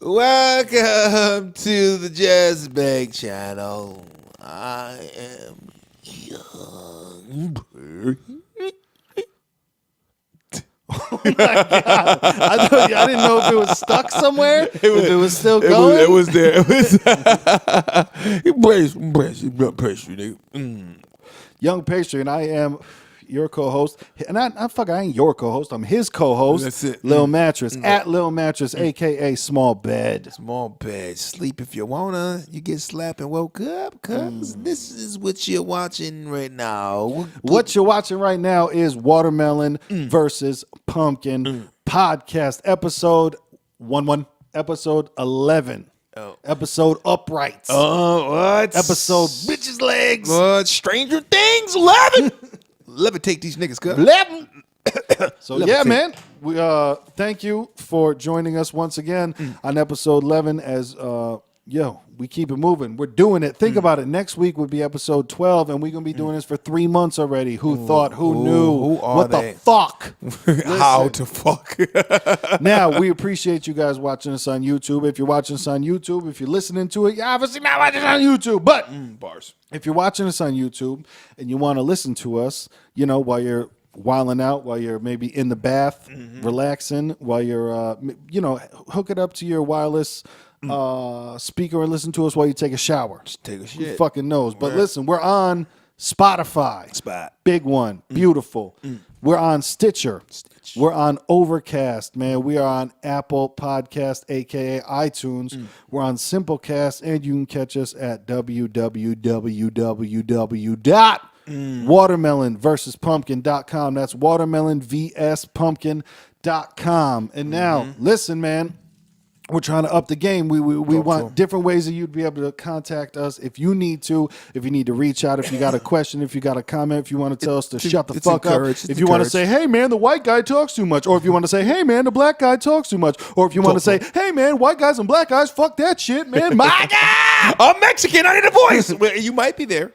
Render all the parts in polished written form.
Welcome to the Just Bake channel. I am young. Oh my God. I didn't know if it was stuck somewhere, if it was still going. It was there. It was pastry, nigga. Young Pastry, and I am your co-host. And I ain't your co-host. I'm his co-host. That's it. Lil Mattress, at Lil Mattress, a.k.a. Small Bed. Small bed. Sleep if you wanna. You get slapped and woke up, cuz this is what you're watching right now. What you're watching right now is Watermelon versus Pumpkin podcast, episode 11, episode 11. Oh. Episode Uprights. Oh, what? Episode Bitches Legs. What? Stranger Things 11. Levitate these niggas, cuz. 11. So Levitate. yeah, man. We thank you for joining us once again on episode 11 as we keep it moving. We're doing it. Think about it. Next week would be episode 12, and we're going to be doing this for 3 months already. Who thought? Who knew? Who are what they? the fuck? How to fuck? Now, we appreciate you guys watching us on YouTube. If you're watching us on YouTube, if you're listening to it, you're obviously not watching us on YouTube. But Bars. if you're watching us on YouTube and you want to listen to us, while you're wilding out, while you're maybe in the bath, relaxing, while you're, hook it up to your wireless speaker and listen to us while you take a shower. Just take a Who shit. fucking knows? But listen, we're on Spotify. Big one. Beautiful. We're on Stitcher. We're on Overcast, man. We are on Apple Podcast, a.k.a. iTunes. We're on Simplecast, and you can catch us at www.watermelonversuspumpkin.com. That's watermelonvspumpkin.com. And now, listen, man. We're trying to up the game. We want different ways that you'd be able to contact us if you need to reach out, if you got a question, if you got a comment, if you want to tell us to shut the fuck up, if you want to say, hey, man, the white guy talks too much, or if you want to say, hey, man, the black guy talks too much, or if you want to say, hey, man, white guys and black guys, fuck that shit, man. My God! I'm Mexican. I need a voice. Well, you might be there.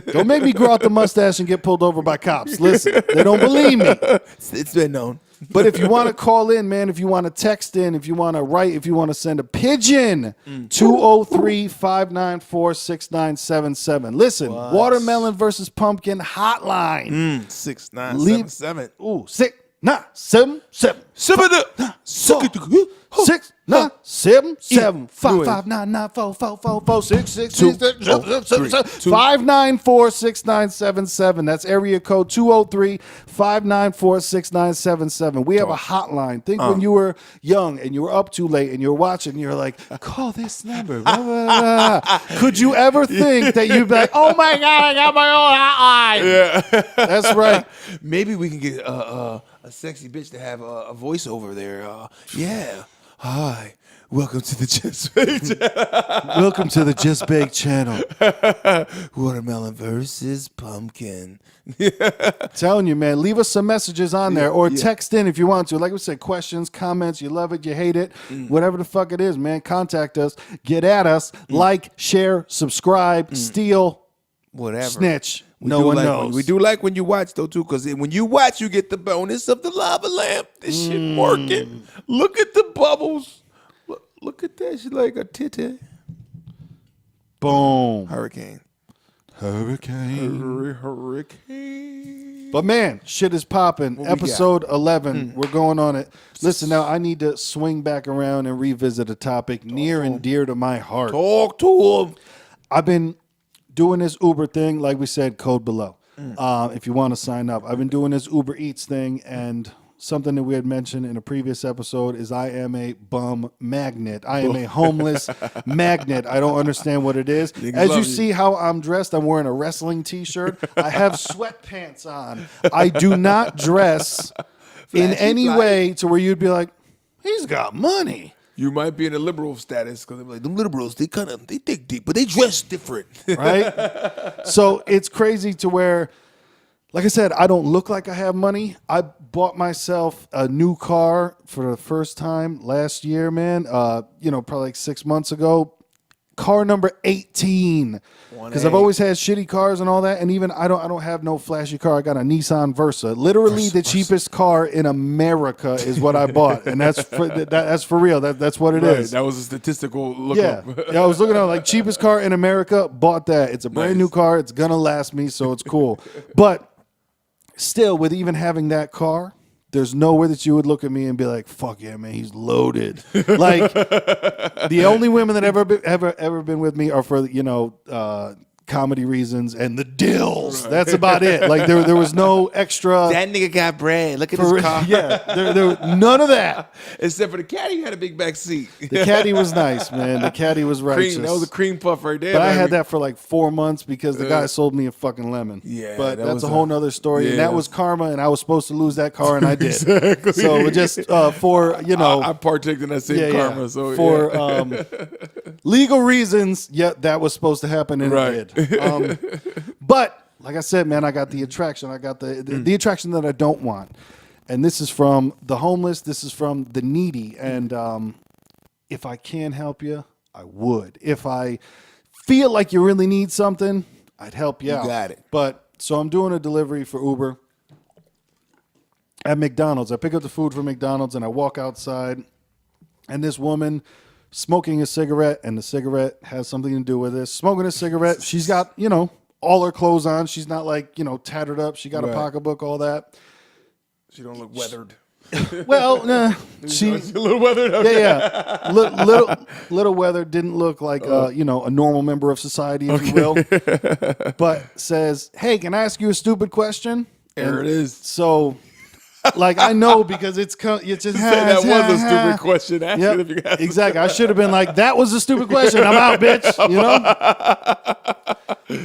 Don't make me grow out the mustache and get pulled over by cops. Listen, they don't believe me. It's been known. But if you want to call in, man, if you want to text in, if you want to write, if you want to send a pigeon, 203-594-6977. Listen, Watermelon versus Pumpkin hotline. 6977. Ooh, 6977. 6977 594-6977. That's area code 203-594-6977. We have a hotline. Think when you were young and you were up too late and you're watching, you're like, call this number. Blah, blah, blah. Could you ever think that you'd be like, oh my God, I got my own hotline? Yeah. That's right. Maybe we can get a sexy bitch to have a voiceover there. Yeah. Hi. Welcome to the Just Bake channel. Welcome to the Just Bake channel. Watermelon versus pumpkin. Telling you, man, leave us some messages on there or text in if you want to. Like we said, questions, comments, you love it, you hate it, whatever the fuck it is, man, contact us, get at us, like, share, subscribe, steal, whatever. Snitch. No one knows. We do like when you watch, though, too, because when you watch, you get the bonus of the lava lamp. This shit working. Look at the bubbles. Look at that. She's like a titty. Boom. Hurricane. But, man, shit is popping. Episode 11. We're going on it. Listen, now, I need to swing back around and revisit a topic near and dear to my heart. Talk to him. I've been doing this Uber thing, like we said, code below. If you want to sign up. I've been doing this Uber Eats thing, and something that we had mentioned in a previous episode is I am a bum magnet. I am a homeless magnet. I don't understand what it is. As you see how I'm dressed, I'm wearing a wrestling t-shirt. I have sweatpants on. I do not dress in any way to where you'd be like, he's got money. You might be in a liberal status because they're like, them liberals, they dig deep, but they dress different. Right? So it's crazy to where, like I said, I don't look like I have money. I bought myself a new car for the first time last year, man. Probably like 6 months ago. car number 18. Because I've always had shitty cars and all that, and even I don't have no flashy car. I got a Nissan Versa, literally the cheapest car in America is what I bought, and that's for real. That's what it is. That was a statistical look Yeah, up. I was looking at like cheapest car in America. Bought that. It's a brand new car. It's gonna last me, so it's cool. But still, with even having that car, there's nowhere that you would look at me and be like, "Fuck yeah, man, he's loaded." Like the only women that ever been with me are for comedy reasons and the dills. Right. That's about it. Like there was no extra. That nigga got bread. Look at his car. Yeah, there none of that. Except for the caddy, had a big back seat. The caddy was nice, man. The caddy was righteous. That was a cream puff right there. But I had that for like 4 months because the guy sold me a fucking lemon. Yeah, but that's a whole nother story. Yeah. And that was karma, and I was supposed to lose that car, and I did. Exactly. So just for I partaked in that same karma. So for legal reasons, that was supposed to happen, and it did. But like I said, man, I got the attraction. I got the attraction that I don't want. And this is from the homeless. This is from the needy. And if I can help you, I would. If I feel like you really need something, I'd help you out. You got it. But so I'm doing a delivery for Uber at McDonald's. I pick up the food from McDonald's and I walk outside, and this woman smoking a cigarette, and the cigarette has something to do with this. Smoking a cigarette. She's got, all her clothes on. She's not like, tattered up. She got a pocketbook, all that. She don't look weathered. Well, nah, she's a little weathered. Okay. Yeah. Little weathered. Didn't look like a normal member of society, if you will. But says, "Hey, can I ask you a stupid question?" There it is. So, like, I know because it's just that was a stupid question. Yep, exactly. I should have been like, "That was a stupid question. I'm out, bitch."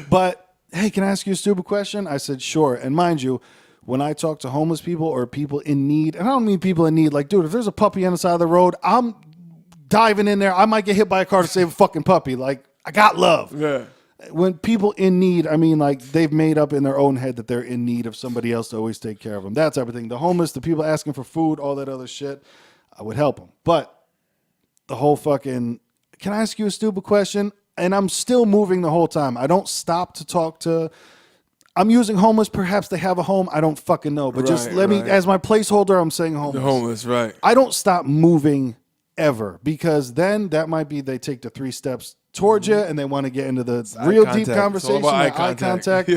But hey, can I ask you a stupid question? I said, "Sure." And mind you, when I talk to homeless people or people in need, and I don't mean people in need, like, dude, if there's a puppy on the side of the road, I'm diving in there. I might get hit by a car to save a fucking puppy. Like, I got love. Yeah. When people in need, I mean, like, they've made up in their own head that they're in need of somebody else to always take care of them. That's everything. The homeless, the people asking for food, all that other shit, I would help them. But the whole fucking, can I ask you a stupid question? And I'm still moving the whole time. I don't stop to talk to. I'm using homeless. Perhaps they have a home. I don't fucking know. But just let me, as my placeholder, I'm saying homeless. The homeless, right. I don't stop moving ever, because then that might be they take the 3 steps towards you and they want to get into the real deep conversation, eye contact.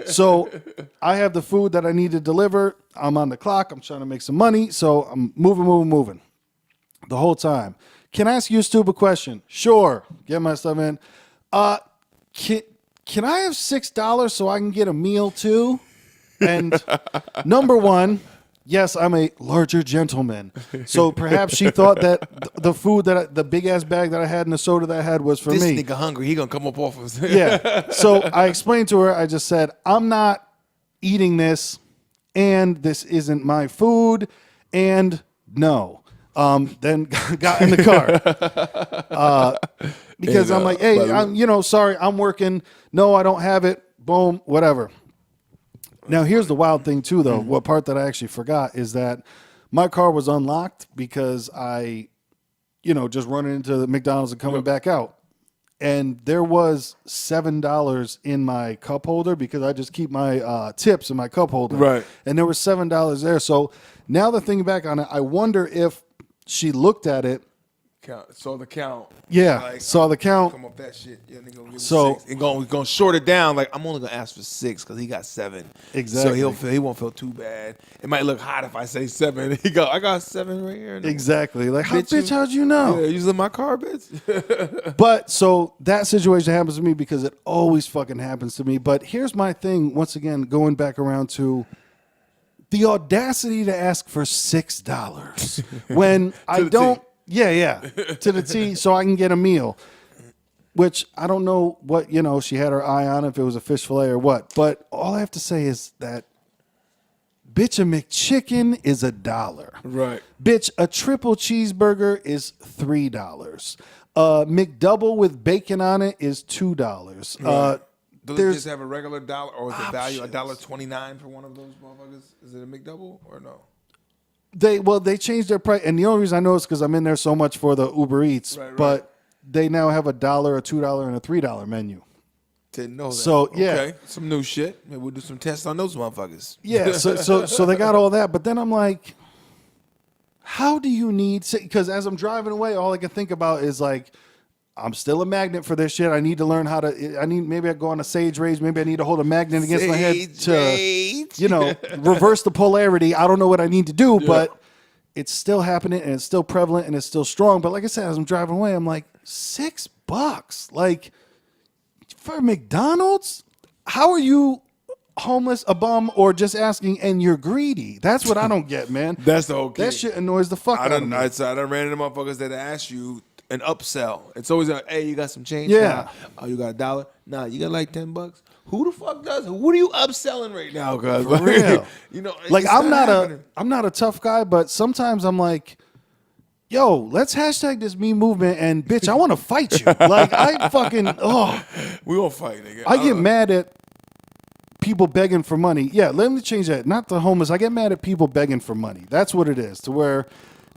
So I have the food that I need to deliver. I'm on the clock. I'm trying to make some money. So I'm moving the whole time. Can I ask you a stupid question? Sure. Get my stuff in. Can I have $6 so I can get a meal too? And number one, yes, I'm a larger gentleman. So perhaps she thought that the food the big ass bag that I had and the soda that I had was for me. This nigga hungry. He gonna come up off us. Yeah. So I explained to her, I just said, I'm not eating this, and this isn't my food, and no. Then got in the car. Because I'm like, hey, I'm, sorry, I'm working. No, I don't have it. Boom, whatever. Now, here's the wild thing, too, though. What part that I actually forgot is that my car was unlocked because I, just running into the McDonald's and coming back out. And there was $7 in my cup holder because I just keep my tips in my cup holder. Right. And there was $7 there. So now that thinking back on it, I wonder if she looked at it. Saw the count. Yeah, like, saw the count. Come up that shit. Yeah, they gonna give so 6. And gonna short it down. Like, I'm only gonna ask for 6 because he got 7. Exactly. So he won't feel too bad. It might look hot if I say 7. I got 7 right here. Exactly. Like, how'd you know? Yeah, using my car, bitch. But so that situation happens to me because it always fucking happens to me. But here's my thing. Once again, going back around to the audacity to ask for $6 when I don't. Yeah, to the T, so I can get a meal, which I don't know what, she had her eye on, if it was a fish fillet or what. But all I have to say is that, bitch, a McChicken is $1. Right. Bitch, a triple cheeseburger is $3. McDouble with bacon on it is $2. Right. Do they just have a regular dollar, or is the value $1.29 for one of those motherfuckers? Is it a McDouble or no? They changed their price, and the only reason I know is because I'm in there so much for the Uber Eats. Right. But they now have $1, a $2, and a $3 menu. Didn't know that. So, yeah. Okay. Some new shit. Maybe we'll do some tests on those motherfuckers. Yeah, so they got all that, but then I'm like, how do you need? Because as I'm driving away, all I can think about is like, I'm still a magnet for this shit. I need to learn how to. Maybe I go on a sage rage. Maybe I need to hold a magnet against my head to, reverse the polarity. I don't know what I need to do, but it's still happening and it's still prevalent and it's still strong. But like I said, as I'm driving away, I'm like, $6, like for McDonald's. How are you homeless, a bum, or just asking and you're greedy? That's what I don't get, man. That's the whole key. That shit annoys the fuck out of me. I done ran into motherfuckers that ask you an upsell. It's always like, hey, you got some change? Yeah. Nah. Oh, you got $1? Nah, you got like $10? Who the fuck does it? What are you upselling right now, guys? For real. You know, like I'm not a tough guy, but sometimes I'm like, yo, let's hashtag this me movement and bitch, I want to fight you. Like I fucking we gonna fight, nigga. I get mad at people begging for money. Yeah, let me change that. Not the homeless. I get mad at people begging for money. That's what it is. To where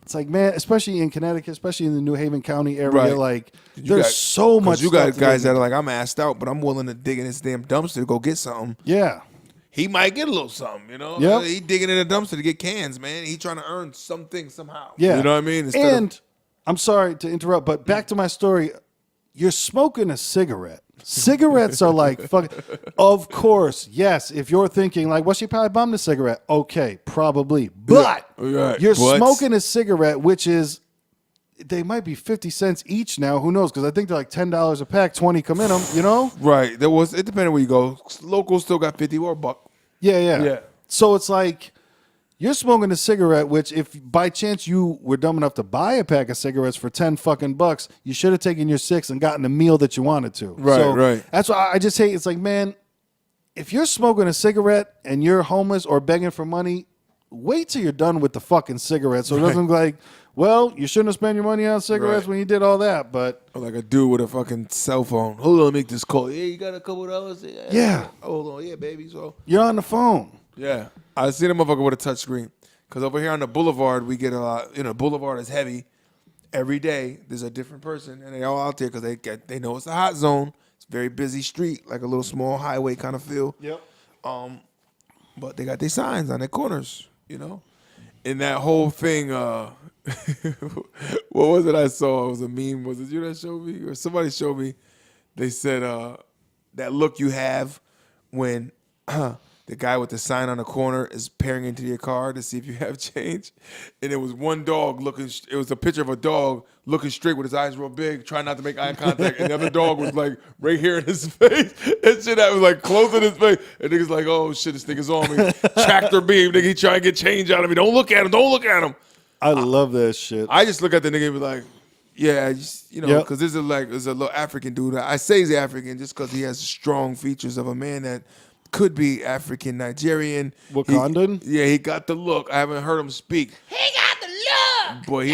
it's like, man, especially in Connecticut, especially in the New Haven County area, Right. like there's so much. You got stuff guys that are like, I'm assed out, but I'm willing to dig in this damn dumpster to go get something. Yeah. He might get a little something, you know? Yep. He digging in a dumpster to get cans, man. He trying to earn something somehow. Yeah. You know what I mean? I'm sorry to interrupt, but back to my story. You're smoking a cigarette. Cigarettes are like, fuck. Of course, yes. If you're thinking like, well, she probably bummed a cigarette. Okay, probably. But you're smoking a cigarette, which is, they might be 50 cents each now. Who knows? Because I think they're like $10 a pack, 20 come in them, you know? Right. It depended where you go. Locals still got 50 or a buck. Yeah. So it's like, you're smoking a cigarette, which if by chance you were dumb enough to buy a pack of cigarettes for $10 you should have taken your 6 and gotten the meal that you wanted to. Right. That's why I just hate. It's like, man, if you're smoking a cigarette and you're homeless or begging for money, wait till you're done with the fucking cigarette. So it doesn't look like, well, you shouldn't have spent your money on cigarettes when you did all that. But or like a dude with a fucking cell phone. Hold on, make this call. Yeah, you got a couple dollars? Yeah. Hold on, yeah, baby. So you're on the phone. yeah. I seen a motherfucker with a touch screen. Because over here on the boulevard, we get a lot, boulevard is heavy. Every day, there's a different person, and they all out there because they know it's a hot zone. It's a very busy street, like a little small highway kind of feel. Yep. But they got their signs on their corners, you know? And that whole thing, what was it I saw? It was a meme. Was it you that showed me? Or somebody showed me. They said, that look you have when the guy with the sign on the corner is peering into your car to see if you have change. And it was one dog looking, it was a picture of a dog looking straight with his eyes real big, trying not to make eye contact. And the other dog was like right here in his face. And shit, that was like close in his face. And nigga's like, oh shit, this nigga's on me. Tractor beam, nigga, he trying to get change out of me. Don't look at him. I love that shit. I just look at the nigga and be like, yeah, because this is there's a little African dude. I say he's African just because he has strong features of a man that could be African, Nigerian. Wakandan? He got the look. I haven't heard him speak. He got the look. Boy,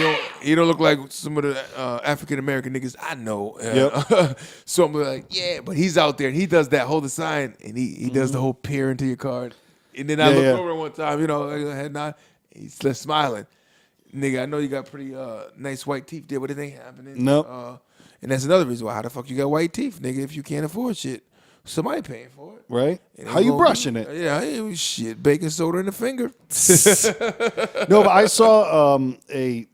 he don't look like some of the African American niggas I know. Yep. So I'm like, yeah, but he's out there and he does that, hold the sign, and he does the whole peer into your card. And then I looked over one time, head nod, he's just smiling. Nigga, I know you got pretty nice white teeth there, but it ain't happening. Nope. And that's another reason why. How the fuck you got white teeth, nigga, if you can't afford shit? Somebody paying for it. Right? How you brushing it? Yeah, shit, baking soda in the finger. No, but I saw a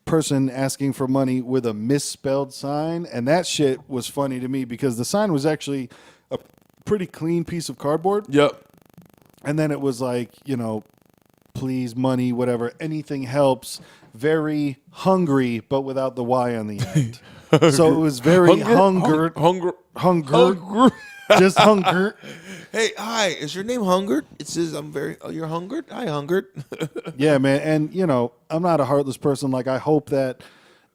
person asking for money with a misspelled sign, and that shit was funny to me because the sign was actually a pretty clean piece of cardboard. Yep. And then it was like, please, money, whatever, anything helps. Very hungry, but without the Y on the end. So it was very hunger. Just hunger. Hey, hi, is your name Hungered? It says you're Hungered? Hi, Hungered. Yeah, man. And, I'm not a heartless person. Like, I hope that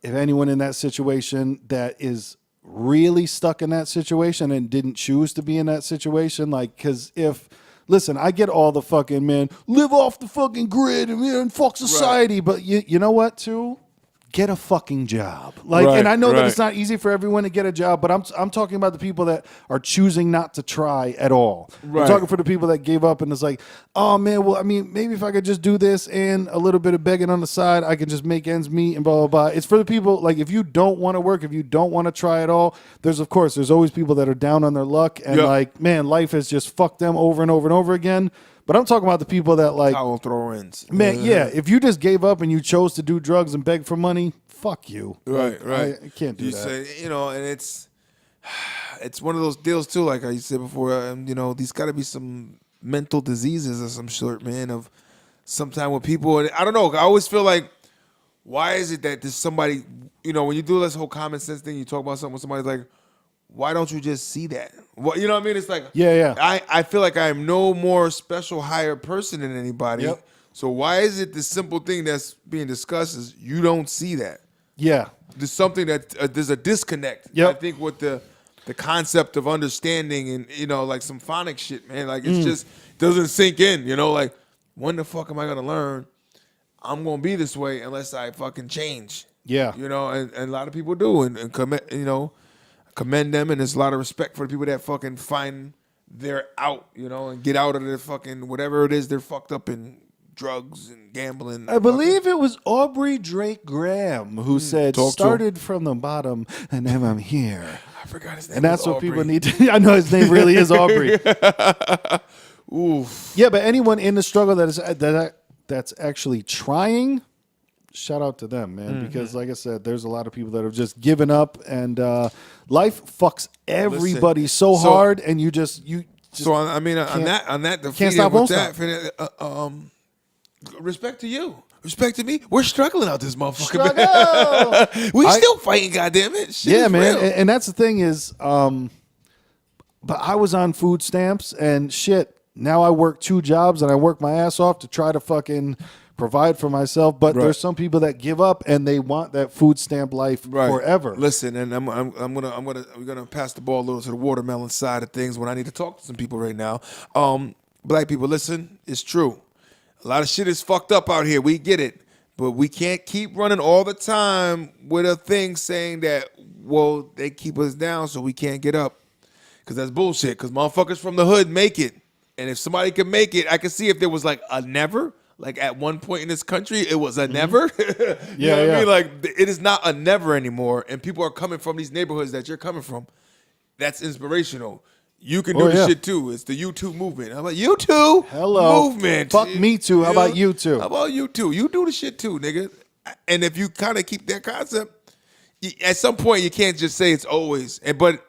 if anyone in that situation that is really stuck in that situation and didn't choose to be in that situation, like, because listen, I get all the fucking, man, live off the fucking grid and fuck society. Right. But you know what, too? get a fucking job. Like, Right, and I know that right. it's not easy for everyone to get a job, but I'm talking about the people that are choosing not to try at all. Right. I'm talking for the people that gave up and it's like, oh man, well, I mean, maybe if I could just do this and a little bit of begging on the side, I could just make ends meet and blah, blah, blah. It's for the people, like, if you don't want to work, if you don't want to try at all, there's always people that are down on their luck and Yep. like, man, life has just fucked them over and over and over again. But I'm talking about the people that like, Towel throw-ins. man, yeah, if you just gave up and you chose to do drugs and beg for money, fuck you. Right, Like, right. I can't do you that. Say, and it's one of those deals too. Like I said before, these got to be some mental diseases of some sort, man. Of sometime with people, and I don't know. I always feel like, why is it that there's somebody, when you do this whole common sense thing, you talk about something with somebody like, why don't you just see that? What you know what I mean? It's like, Yeah. I feel like I am no more special higher person than anybody. Yep. So why is it the simple thing that's being discussed is you don't see that? Yeah. There's something that there's a disconnect. Yep. I think with the concept of understanding and like symphonic shit, man. Like it's just doesn't sink in. Like when the fuck am I gonna learn? I'm gonna be this way unless I fucking change. Yeah. And a lot of people do, and commend them, and there's a lot of respect for the people that fucking find their out, and get out of their fucking whatever it is they're fucked up in drugs and gambling. I believe it was Aubrey Drake Graham who said, talk to him. started from the bottom and now I'm here. I forgot his name. And that's was what people Aubrey. need to, I know his name really is Aubrey. Oof. Yeah, but anyone in the struggle that's actually trying, shout out to them, man. Because like I said, there's a lot of people that have just given up and life fucks everybody so hard and you just So on that, can't stop, won't respect to you, respect to me. We're struggling out this motherfucker. Struggle! We still fighting, goddamn it. Shit Yeah, is man. real. And that's the thing is, but I was on food stamps and shit. Now I work 2 jobs and I work my ass off to try to fucking provide for myself. But Right. there's some people that give up and they want that food stamp life forever. Listen, and we're gonna pass the ball a little to the watermelon side of things when I need to talk to some people right now. Black people, listen, it's true. A lot of shit is fucked up out here. We get it. But we can't keep running all the time with a thing saying that, well, they keep us down so we can't get up. Because that's bullshit. Because motherfuckers from the hood make it. And if somebody could make it, I could see if there was like a never. Like at one point in this country, it was a never. You know what I mean? Like it is not a never anymore. And people are coming from these neighborhoods that you're coming from. That's inspirational. You can do this shit too. It's the YouTube movement. How about you too? Hello. Movement. Fuck me too. How about you too? How about you too? You do the shit too, nigga. And if you kind of keep that concept, at some point you can't just say it's always. But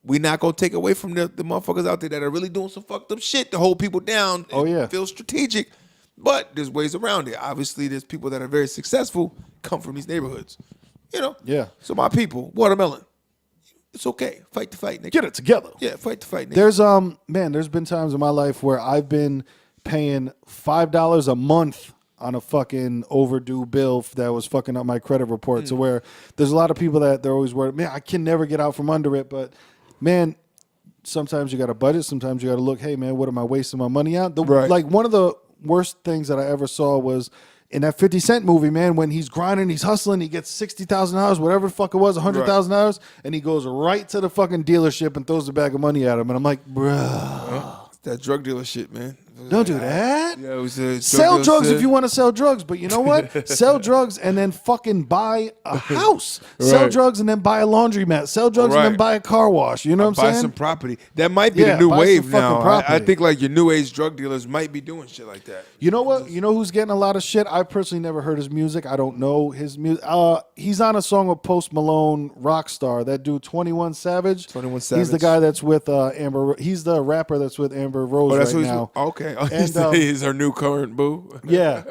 we're not gonna take away from the motherfuckers out there that are really doing some fucked up shit to hold people down. Oh, yeah. Feel strategic. But there's ways around it. Obviously, there's people that are very successful come from these neighborhoods. Yeah. So my people, watermelon. It's okay. Fight the fight, nigga. Get it together. Yeah, fight the fight, nigga. There's been times in my life where I've been paying $5 a month on a fucking overdue bill that was fucking up my credit report. To where there's a lot of people that they're always worried, man, I can never get out from under it. But man, sometimes you got to budget. Sometimes you got to look, hey man, what am I wasting my money on? Like one of the worst things that I ever saw was in that 50 Cent movie, man, when he's grinding, he's hustling, he gets $60,000, whatever the fuck it was, $100,000, and he goes right to the fucking dealership and throws a bag of money at him. And I'm like, bruh. That drug dealer shit, man. Don't do that. Yeah, it was a Sell drugs if you want to sell drugs, but you know what? Sell drugs and then fucking buy a house. Sell Right. drugs and then buy a laundromat. Sell drugs and then Right. buy a car wash. You know what I'm buy saying? some property. That might be Yeah, the new buy some wave fucking now. I property. think like your new age drug dealers might be doing shit like that. You know what? You know who's getting a lot of shit? I personally never heard his music. I don't know his music. He's on a song with Post Malone, Rockstar. That dude, 21 Savage. 21 He's the Savage. guy that's with Amber. He's the rapper that's with Amber Rose Oh, that's right who now. Okay. Oh, And, he's her new current boo. Yeah,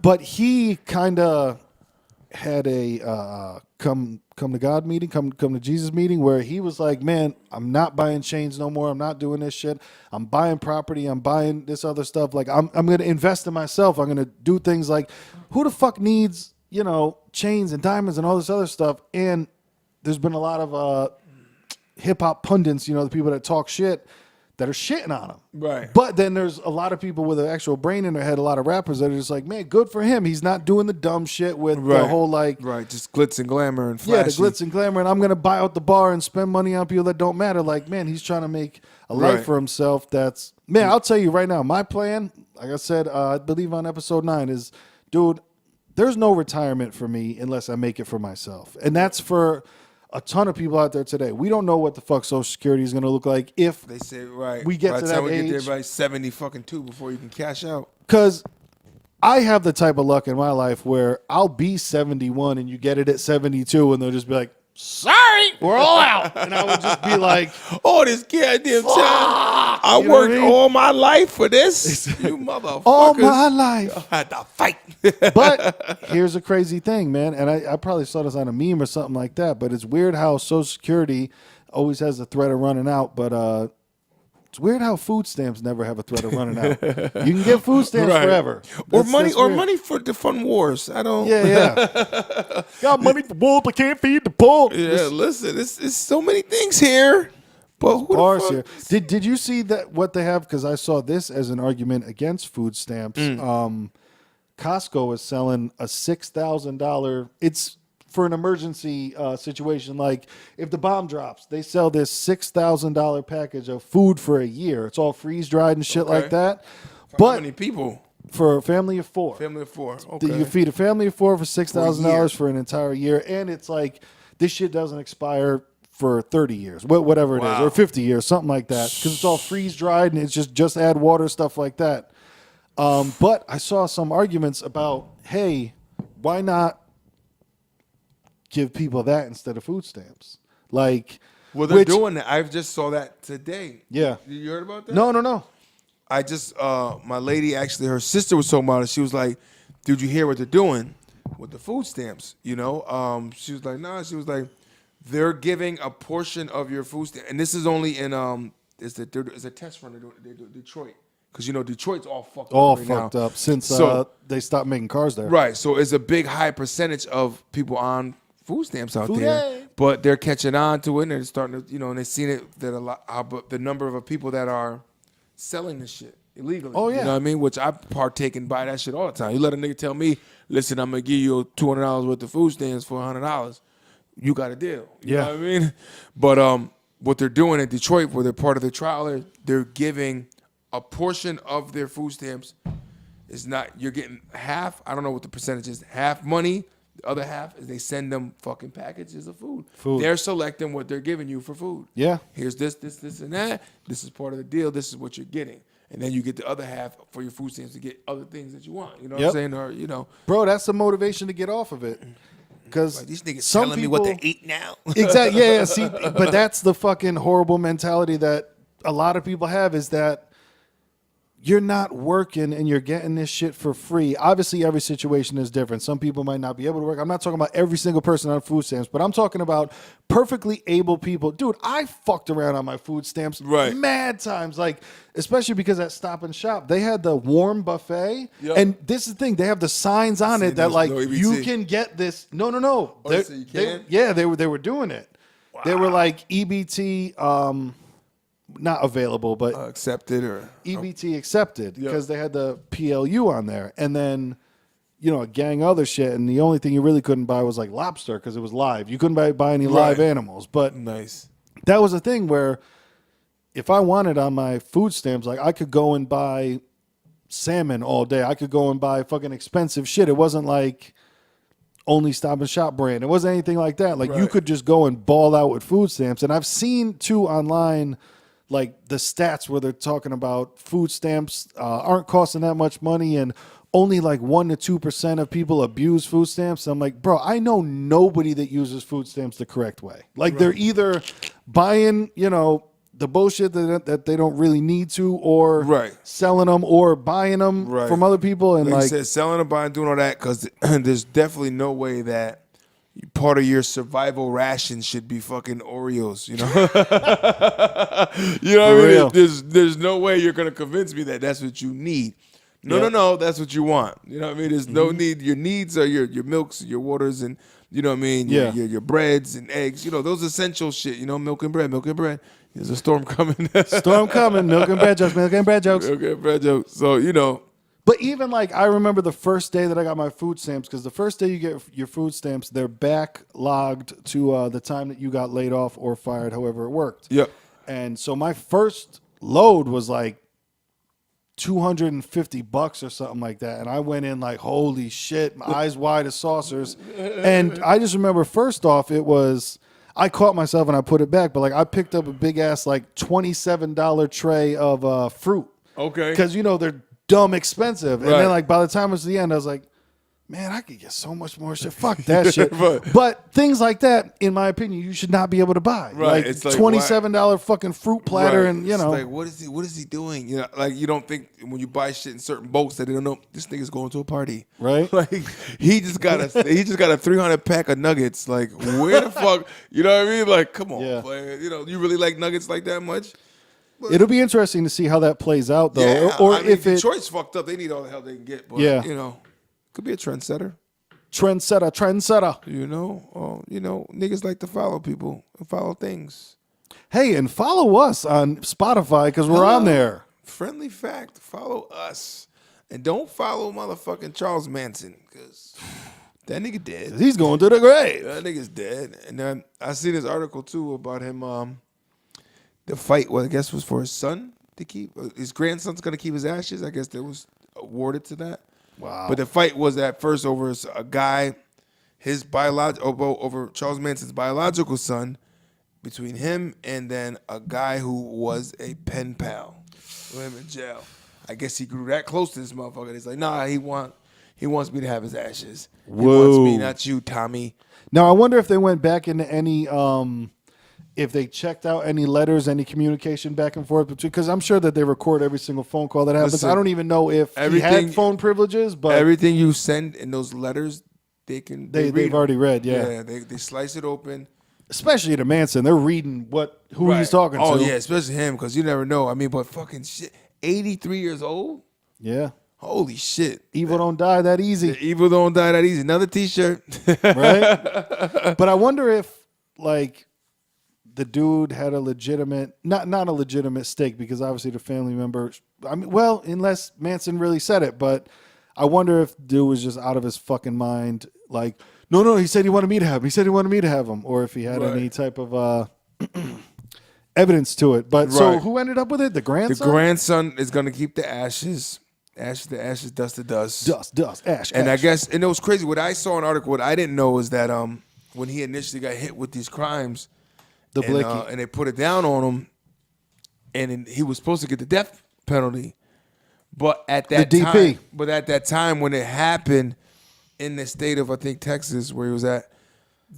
but he kind of had a come to God meeting, come to Jesus meeting, where he was like, man, I'm not buying chains no more. I'm not doing this shit. I'm buying property. I'm buying this other stuff. Like I'm going to invest in myself. I'm going to do things like, who the fuck needs, chains and diamonds and all this other stuff? And there's been a lot of hip hop pundits, the people that talk shit, that are shitting on him. Right. But then there's a lot of people with an actual brain in their head, a lot of rappers that are just like, man, good for him. He's not doing the dumb shit with the whole like... Right, just glitz and glamour and Yeah, flashy. the glitz and glamour, and I'm going to buy out the bar and spend money on people that don't matter. Like, man, he's trying to make a life for himself that's... Man, I'll tell you right now, my plan, like I said, I believe on episode 9 is, dude, there's no retirement for me unless I make it for myself. And that's for a ton of people out there today. We don't know what the fuck Social Security is going to look like if They say, we get by to the time that we age. get there by 70 fucking 2 before you can cash out. Because I have the type of luck in my life where I'll be 71 and you get it at 72 and they'll just be like, sorry, we're all out. And I would just be like, Oh, this goddamn time. I You know what worked I mean? all my life for this. You motherfuckers. all my life. I had to fight. But here's a crazy thing, man. And I probably saw this on a meme or something like that. But it's weird how Social Security always has the threat of running out. But it's weird how food stamps never have a threat of running out. You can get food stamps Right. forever. Or That's money weird. for the fun wars. I don't. Yeah. Got money for wolf, but can't feed the poor. Yeah, listen, it's so many things here. But who Bars the here. fuck? Did you see that what they have? Because I saw this as an argument against food stamps. Costco is selling a $6,000. It's for an emergency situation. Like if the bomb drops, they sell this $6,000 package of food for a year. It's all freeze dried and shit like that. How But many people? for a family of 4. Family of 4. You Okay. feed a family of 4 for $6,000 year. for an entire year, and it's like this shit doesn't expire for 30 years, whatever it is, Wow. or 50 years, something like that, because it's all freeze dried and it's just add water, stuff like that. But I saw some arguments about, hey, why not give people that instead of food stamps? Like, Well, they're doing that. I just saw that today. Yeah. You heard about that? No. I just, my lady, actually, her sister was talking about it. She was like, did you hear what they're doing with the food stamps? You know? She was like, nah. She was like, they're giving a portion of your food stamp. And this is only in, it's a test run they do Detroit. Because, you know, Detroit's all fucked up right Fucked now. up since So- they stopped making cars there. Right. So it's a big high percentage of people on food stamps out Food, there. yeah. But they're catching on to it and they're starting to, you know, and they've seen it that a lot, but the number of people that are selling this shit illegally. Oh, yeah. You know what I mean? Which I partake and buy that shit all the time. You let a nigga tell me, listen, I'm going to give you $200 worth of food stamps for $100. You got a deal. You know what I mean? But what they're doing in Detroit, where they're part of the trial, they're giving a portion of their food stamps. It's not, you're getting half, I don't know what the percentage is, half money. The other half is they send them fucking packages of food. They're selecting what they're giving you for food. Yeah. Here's this, and that. This is part of the deal. This is what you're getting. And then you get the other half for your food stamps to get other things that you want. You know what I'm saying? Or, you know. Bro, that's the motivation to get off of it. Because Like, these niggas some telling people, me what to eat now. Exactly. Yeah. See, but that's the fucking horrible mentality that a lot of people have, is that you're not working and you're getting this shit for free. Obviously, every situation is different. Some people might not be able to work. I'm not talking about every single person on food stamps, but I'm talking about perfectly able people. Dude, I fucked around on my food stamps mad times. Like, especially because at Stop and Shop, they had the warm buffet. Yep. And this is the thing, they have the signs on it that like, you can get this. No. Oh, so you can? They were doing it. Wow. They were like EBT, not available, but accepted or EBT accepted, because they had the PLU on there, and then a gang other shit, and the only thing you really couldn't buy was like lobster because it was live. You couldn't buy any live animals, but nice. That was a thing where if I wanted on my food stamps, like I could go and buy salmon all day. I could go and buy fucking expensive shit. It wasn't like only Stop and Shop brand. It wasn't anything like that. Like you could just go and ball out with food stamps, and I've seen too online, like the stats where they're talking about food stamps aren't costing that much money, and only like 1% to 2% of people abuse food stamps. I'm like, bro, I know nobody that uses food stamps the correct way. Like they're either buying, the bullshit that they don't really need to, or selling them, or buying them from other people. And like I said, selling and buying, doing all that, because there's definitely no way that part of your survival ration should be fucking Oreos, you know? You know what I mean? There's no way you're going to convince me that that's what you need. No, that's what you want. You know what I mean? There's no need. Your needs are your milks, your waters, and you know what I mean? Your breads and eggs. Those essential shit, milk and bread. There's a storm coming. Storm coming. Milk and bread jokes. Milk and bread jokes. Okay, Brad joke. So But even like I remember the first day that I got my food stamps, because the first day you get your food stamps, they're backlogged to the time that you got laid off or fired, however it worked. Yep. And so my first load was like $250 or something like that. And I went in like, holy shit, my eyes wide as saucers. And I just remember first off, I caught myself and I put it back, but like I picked up a big ass like $27 tray of fruit. Okay. Because, they're dumb expensive. And Right. then like by the time it was the end, I was like, man, I could get so much more shit. Fuck that shit. But- But things like that, in my opinion, you should not be able to buy. Right. Like It's like, $27 fucking fruit platter Right. and, It's like, what is he doing? Like you don't think when you buy shit in certain boats that they don't know this nigga's going to a party. Right. Like he just got a 300 pack of nuggets. Like where the fuck, you know what I mean? Like come on, Yeah. player. You really like nuggets like that much? It'll be interesting to see how that plays out, though. Yeah, or I mean, if it Detroit's fucked up. They need all the help they can get. But Yeah. could be a trendsetter. trendsetter. Niggas like to follow people and follow things. Hey, and follow us on Spotify because we're on there. Friendly fact, follow us. And don't follow motherfucking Charles Manson because that nigga dead. He's going to the grave. That nigga's dead. And then I see this article too about him. The fight, I guess, was for his son to keep. His grandson's going to keep his ashes. I guess that was awarded to that. Wow. But the fight was at first over a guy, over Charles Manson's biological son, between him and then a guy who was a pen pal with him in jail. I guess he grew that close to this motherfucker. He's like, nah, he wants me to have his ashes. He wants me, not you, Tommy. Now, I wonder if they went back into any, if they checked out any letters, any communication back and forth between, because I'm sure that they record every single phone call that happens. Listen, I don't even know if he had phone privileges, but everything you send in those letters, they read they've already read, Yeah, they slice it open. Especially to Manson, they're reading who he's talking to. Oh yeah, especially him because you never know. I mean, but fucking shit, 83 years old. Yeah. Holy shit. Evil don't die that easy, Evil don't die that easy. Another T-shirt. right? But I wonder if like the dude had a legitimate, not a legitimate stake, because obviously the family member. I mean, well, unless Manson really said it, but I wonder if dude was just out of his fucking mind. Like, no, he said he wanted me to have him. He said he wanted me to have him, or if he had any type of evidence to it. But so who ended up with it? The grandson. The grandson is gonna keep the ashes. Ashes to ashes, dust to dust. Dust, ash. And ash. I guess, and it was crazy. What I saw in an article, what I didn't know is that when he initially got hit with these crimes, and they put it down on him, and he was supposed to get the death penalty, but at that time when it happened in the state of I think Texas where he was at,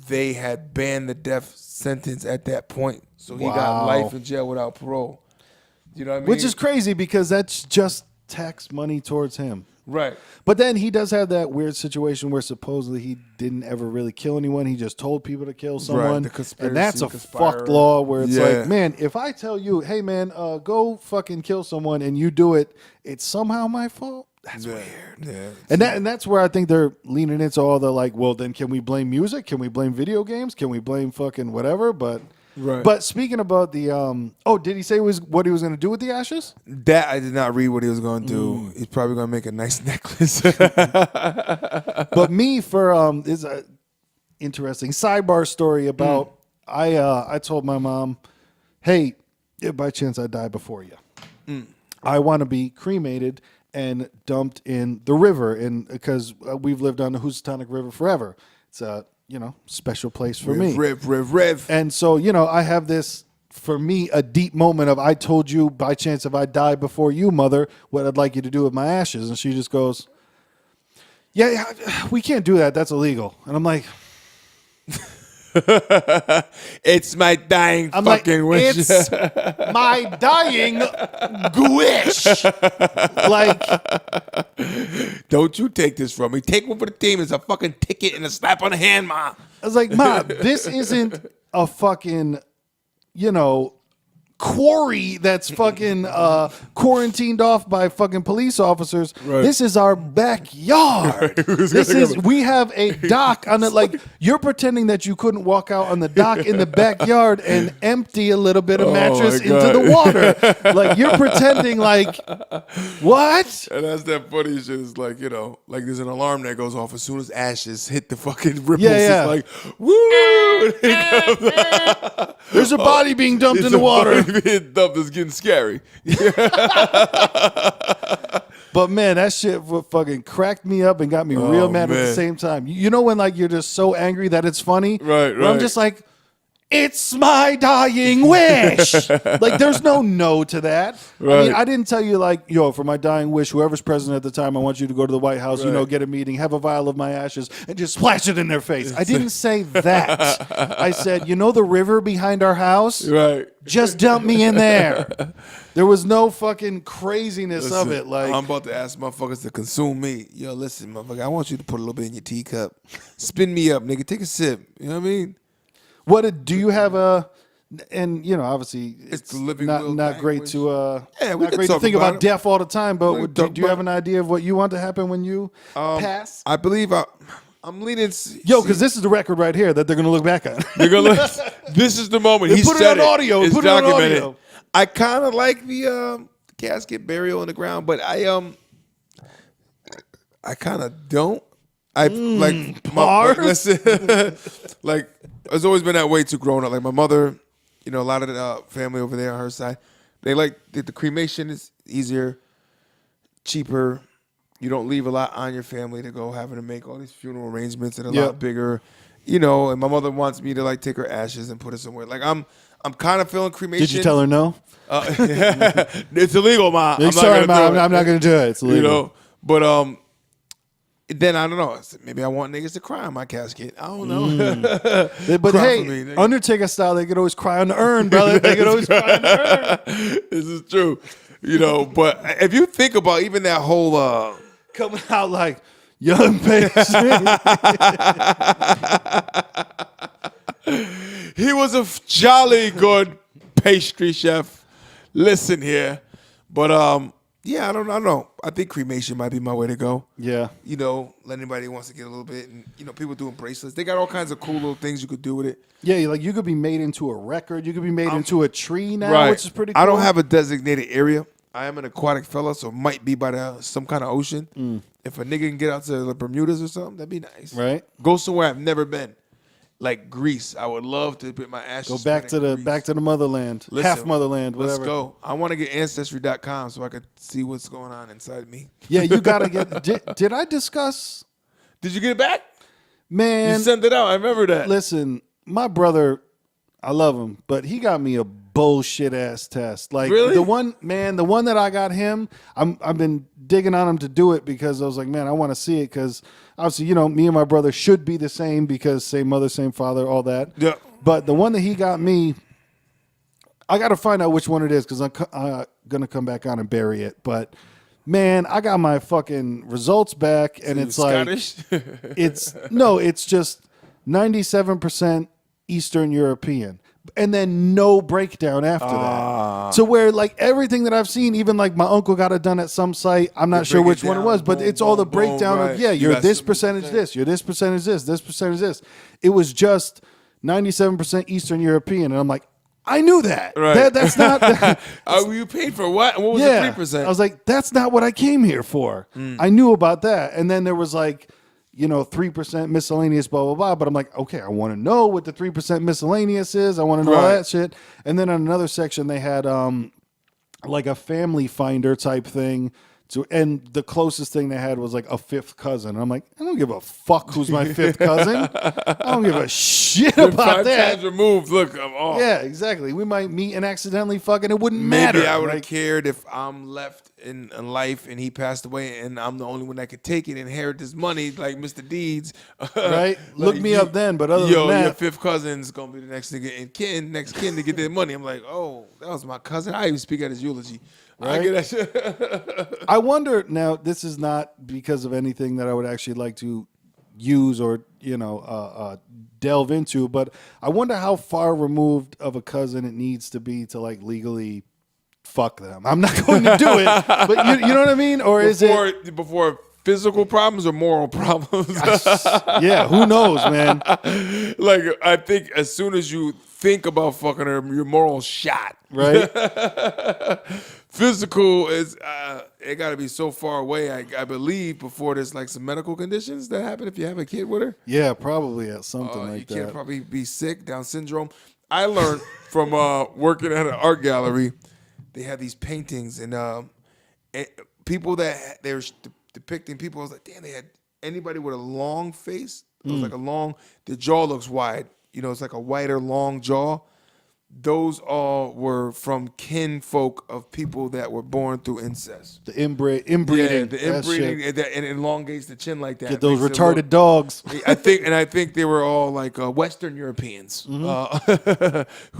they had banned the death sentence at that point, so he got life in jail without parole. You know what I mean? Which is crazy because that's just tax money towards him. Right. But then he does have that weird situation where supposedly he didn't ever really kill anyone. He just told people to kill someone. The conspiracy, and that's a fucked law where it's Yeah. like, man, if I tell you, hey, man, go fucking kill someone and you do it, it's somehow my fault. That's weird. Yeah. And that's where I think they're leaning into all the like, well, then can we blame music? Can we blame video games? Can we blame fucking whatever? But speaking about the did he say what he was going to do with the ashes? That I did not read what he was going to do. He's probably going to make a nice necklace. But me for is a interesting sidebar story about I told my mom, hey, if by chance I die before you, I want to be cremated and dumped in the river, and because we've lived on the Housatonic River forever. It's a special place for me. Rev. And so, I have this, for me, a deep moment of, I told you by chance if I die before you, mother, what I'd like you to do with my ashes. And she just goes, yeah, we can't do that. That's illegal. And I'm like, it's my dying fucking wish. It's my dying wish. Like, don't you take this from me. Take one for the team. It's a fucking ticket and a slap on the hand, Ma. I was like, Ma, this isn't a fucking, quarry that's fucking quarantined off by fucking police officers. Right. This is our backyard. We have a dock on it. Like, you're pretending that you couldn't walk out on the dock in the backyard and empty a little bit of mattress my into God. the water. Like, you're pretending like, what? And that's that funny shit. It's like, you know, like there's an alarm that goes off as soon as ashes hit the fucking ripples. Yeah, yeah. It's like, woo! There's a body being dumped in It's the a water. body being dumped. It's getting scary. But man, that shit fucking cracked me up and got me real mad at the man. same time. You know when like you're just so angry that it's funny? Right, Where I'm right. just like, it's my dying wish. Like, there's no to that. I mean, Right. I didn't tell you like, yo, for my dying wish, whoever's president at the time, I want you to go to the White House, you know, Right. get a meeting, have a vial of my ashes, and just splash it in their face. I didn't say that. I said, you know the river behind our house? Right. Just dump me in there. There was no fucking craziness of it. Like, I'm about to ask motherfuckers to consume me. Yo, listen, motherfucker, I want you to put a little bit in your teacup. Spin me up, nigga. Take a sip. You know what I mean? do you have a? And you know, obviously, it's the living will not great language. to Yeah, we not could great to talk think about about it. death all the time. But We could do talk you have about an idea of what you want to happen when you pass? I believe I'm leaning. Yo, because this is the record right here that they're gonna look back on. they're gonna look, this is the moment. He Put it said on audio. It's Put it on documented. audio. I kind of like the casket burial in the ground, but I kind of don't. I like bars? listen, like it's always been that way too. Growing up, like my mother, you know, a lot of the family over there on her side, they like the cremation is easier, cheaper. You don't leave a lot on your family to go having to make all these funeral arrangements that are a Yep. lot bigger, you know. And my mother wants me to like take her ashes and put it somewhere. Like I'm kind of feeling cremation. Did you tell her no? It's illegal, ma. I'm Sorry, not Mom. gonna do it. I'm not gonna do it. It's illegal. You know, but then I don't know. Maybe I want niggas to cry on my casket. I don't know. But Cry hey, for me, nigga. Undertaker style, they could always cry on the urn, brother. They could always cry on the urn. This is true. You know, but if you think about even that whole Coming out like young patient. he was a jolly good pastry chef. Listen here. But yeah, I don't know. I think cremation might be my way to go. Yeah. You know, let anybody who wants to get a little bit, and you know, people doing bracelets. They got all kinds of cool little things you could do with it. Yeah, like you could be made into a record. You could be made into a tree now, which is pretty cool. I don't have a designated area. I am an aquatic fella, so it might be by some kind of ocean. If a nigga can get out to the Bermudas or something, that'd be nice. Right. Go somewhere I've never been, like Greece. I would love to put my ashes. Go back to the motherland, Listen, half motherland, whatever. Let's go. I want to get ancestry.com so I could see what's going on inside me. Yeah, you gotta get. Did I discuss? Did you get it back? Man, You sent it out. I remember that. listen, my brother, I love him, but he got me a bullshit ass test. Like Really? the one that I got him, I've been digging on him to do it because I was like, man, I want to see it because obviously, you know, me and my brother should be the same because same mother, same father, all that. Yeah. But the one that he got me, I got to find out which one it is because I'm gonna come back on and bury it. But man, I got my fucking results back, and it's like Scottish? it's just 97% Eastern European. And then no breakdown after that. So where like everything that I've seen, even like my uncle got it done at some site. I'm not sure break it which one it down, was, but boom, it's all the boom, boom, breakdown right. of, yeah, You you're got this some percentage percent. this, you're this percentage this percentage this. It was just 97% Eastern European. And I'm like, I knew that. Right. That's not. You paid for what? What was Yeah. the 3%? I was like, that's not what I came here for. I knew about that. And then there was like, 3% miscellaneous, blah, blah, blah. But I'm like, okay, I want to know what the 3% miscellaneous is. I want to know all Right. that shit. And then on another section, they had like a family finder type thing. And the closest thing they had was like a fifth cousin. And I'm like, I don't give a fuck who's my fifth cousin. I don't give a shit about 5 that. times removed. Look, I'm off. Yeah, exactly. We might meet and accidentally fuck, and it wouldn't Maybe matter. I would have Like, cared if I'm left in life and he passed away and I'm the only one that could take it and inherit this money like Mr. Deeds. Right? Like, Look me up then, but other than your that, fifth cousin's gonna be the next nigga in next kin to get their money. I'm like, oh, that was my cousin. I even speak at his eulogy. I Right? get that shit. I wonder now. This is not because of anything that I would actually like to use or delve into. But I wonder how far removed of a cousin it needs to be to like legally fuck them. I'm not going to do it, but you know what I mean? Or is it before physical problems or moral problems? Yeah, who knows, man? Like, I think as soon as you think about fucking her, your moral shot. Right? Physical is it got to be so far away. I believe before there's like some medical conditions that happen if you have a kid with her. Yeah, probably at something like that. You can't probably be sick, Down syndrome. I learned from working at an art gallery. They have these paintings and people that they're depicting people. I was like, damn, they had anybody with a long face. It was like the jaw looks wide. It's like a wider, long jaw. Those all were from kinfolk of people that were born through incest. The inbreeding. Yeah, the inbreeding, and it elongates the chin like that. Get those retarded dogs. I think they were all like Western Europeans who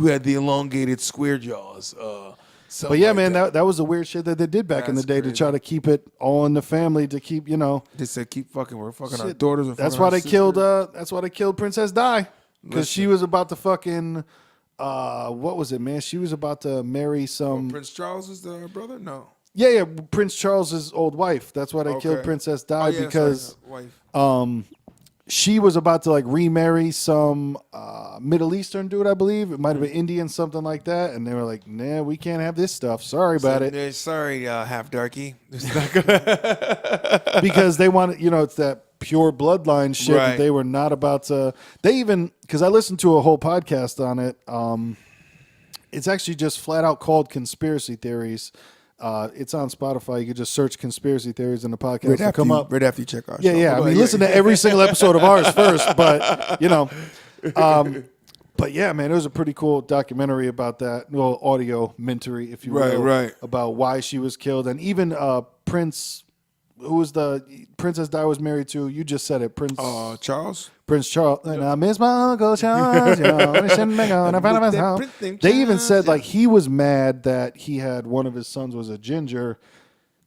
had the elongated square jaws. But yeah, like man, that was the weird shit that they did back in the day to try to keep it all in the family, to keep, They said keep fucking. We're fucking our daughters. That's why they killed. That's why they killed Princess Di, because she was about to fucking. What was it, man? She was about to marry some. Prince Charles is the brother? No. Yeah, Prince Charles's old wife. That's why they killed Princess Di, because she was about to like remarry some Middle Eastern dude, I believe. It might have been Indian, something like that. And they were like, "Nah, we can't have this stuff. Sorry about it." Sorry, half darky. It's not gonna because they wanted, it's that pure bloodline shit that they were not about to. They even, because I listened to a whole podcast on it. It's actually just flat out called Conspiracy Theories. It's on Spotify. You can just search Conspiracy Theories in the podcast. It'll come up right after you check our show. Yeah. I mean, listen to every single episode of ours first, but but yeah, man, it was a pretty cool documentary about that. Well, audio mentory, if you will, right, about why she was killed, and even Prince. Who was the Princess Di was married to? You just said it, Prince Charles. Prince Charles. And I miss my Uncle Charles. They even said like he was mad that he had one of his sons was a ginger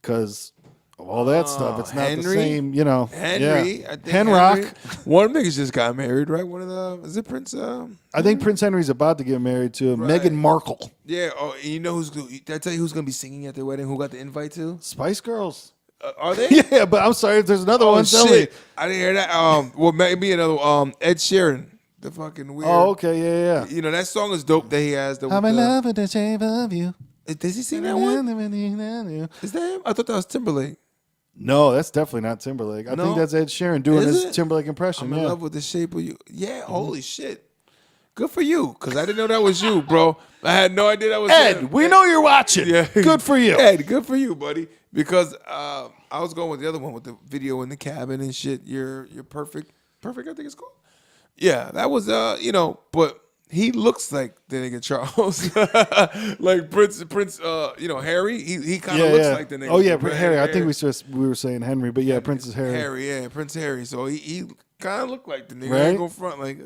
because of all that stuff. It's not the same, Henry. Yeah. I think Henrock. One of them niggas just got married, right? One of the is it Prince? I think Prince Henry's about to get married to Meghan Markle. Yeah. Oh, you know who's? Did I tell you who's gonna be singing at their wedding? Who got the invite to? Spice Girls. Are they? Yeah, but I'm sorry if there's another one. Tell me. I didn't hear that. Well, maybe another. Ed Sheeran, the fucking weird. Oh, okay, yeah. That song is dope. That he has. I'm in love with the shape of you. Does he sing that one? Is that him? I thought that was Timberlake. No, that's definitely not Timberlake. I think that's Ed Sheeran doing his Timberlake impression. I'm in love with the shape of you. Yeah, holy shit. Good for you, because I didn't know that was you, bro. I had no idea that was Ed, him. we know you're watching. Yeah. Good for you. Ed, good for you, buddy. Because I was going with the other one with the video in the cabin and shit. You're perfect. Perfect, I think it's called. Yeah, that was, but he looks like the nigga Charles. Like Prince, Harry. He kind of looks like the nigga. Oh, yeah, Harry. I think we were saying Henry, but yeah, Prince is Harry. Harry, yeah, Prince Harry. So he kind of looked like the nigga. Right? I ain't go front like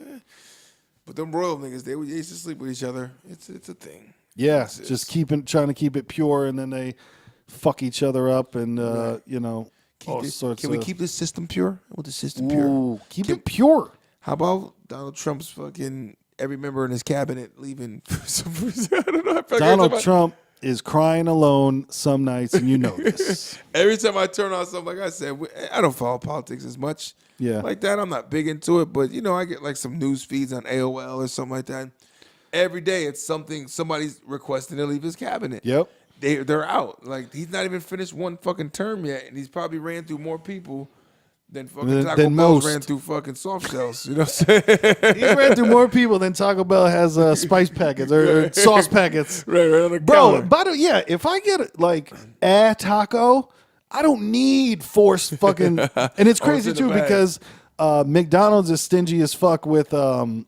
But them royal niggas, they used to sleep with each other. It's a thing. Yeah, just trying to keep it pure, and then they fuck each other up, and all sorts. Can we keep this system pure? I want the system pure. Keep it pure. How about Donald Trump's fucking every member in his cabinet leaving? For some reason? I don't know. Donald Trump is crying alone some nights, and you know this. Every time I turn on something, like I said, I don't follow politics as much. Yeah, like that. I'm not big into it, but I get like some news feeds on AOL or something like that. Every day, it's somebody's requesting to leave his cabinet. Yep, they're out. Like he's not even finished one fucking term yet, and he's probably ran through more people than fucking Taco Bell ran through fucking soft shells. You know what I'm saying? He ran through more people than Taco Bell has spice packets or sauce packets. Right on the counter. Bro, if I get like a taco, I don't need force fucking. And it's crazy too because McDonald's is stingy as fuck with